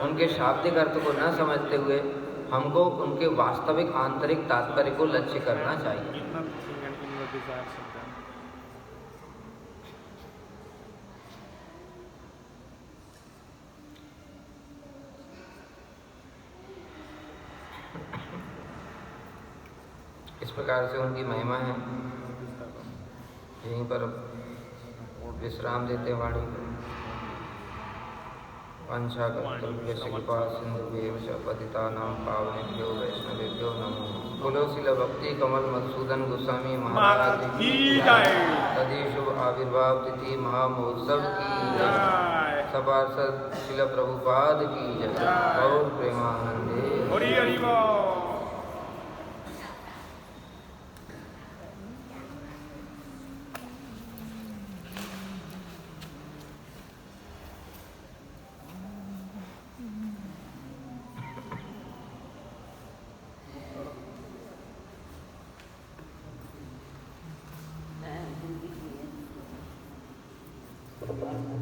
उनके शाब्दिक अर्थ को न समझते हुए हमको उनके वास्तविक आंतरिक तात्पर्य को लक्ष्य करना चाहिए। इस प्रकार से उनकी महिमा है। यहीं पर विश्राम देते वाणी को। वंशा कर्तव्य कृपा सिंधु पतितानां पावनेभ्यो वैष्णवेभ्यो नमो। बोलो श्रील भक्ति कमल मधुसूदन गोस्वामी महाराज की जय। तदी शुभ आविर्भाव तिथि महामहोत्सव की जय। सपार्षद श्रील प्रभुपाद की जय। गौर प्रेमानंदे। हरि हरि बोल। Thank you.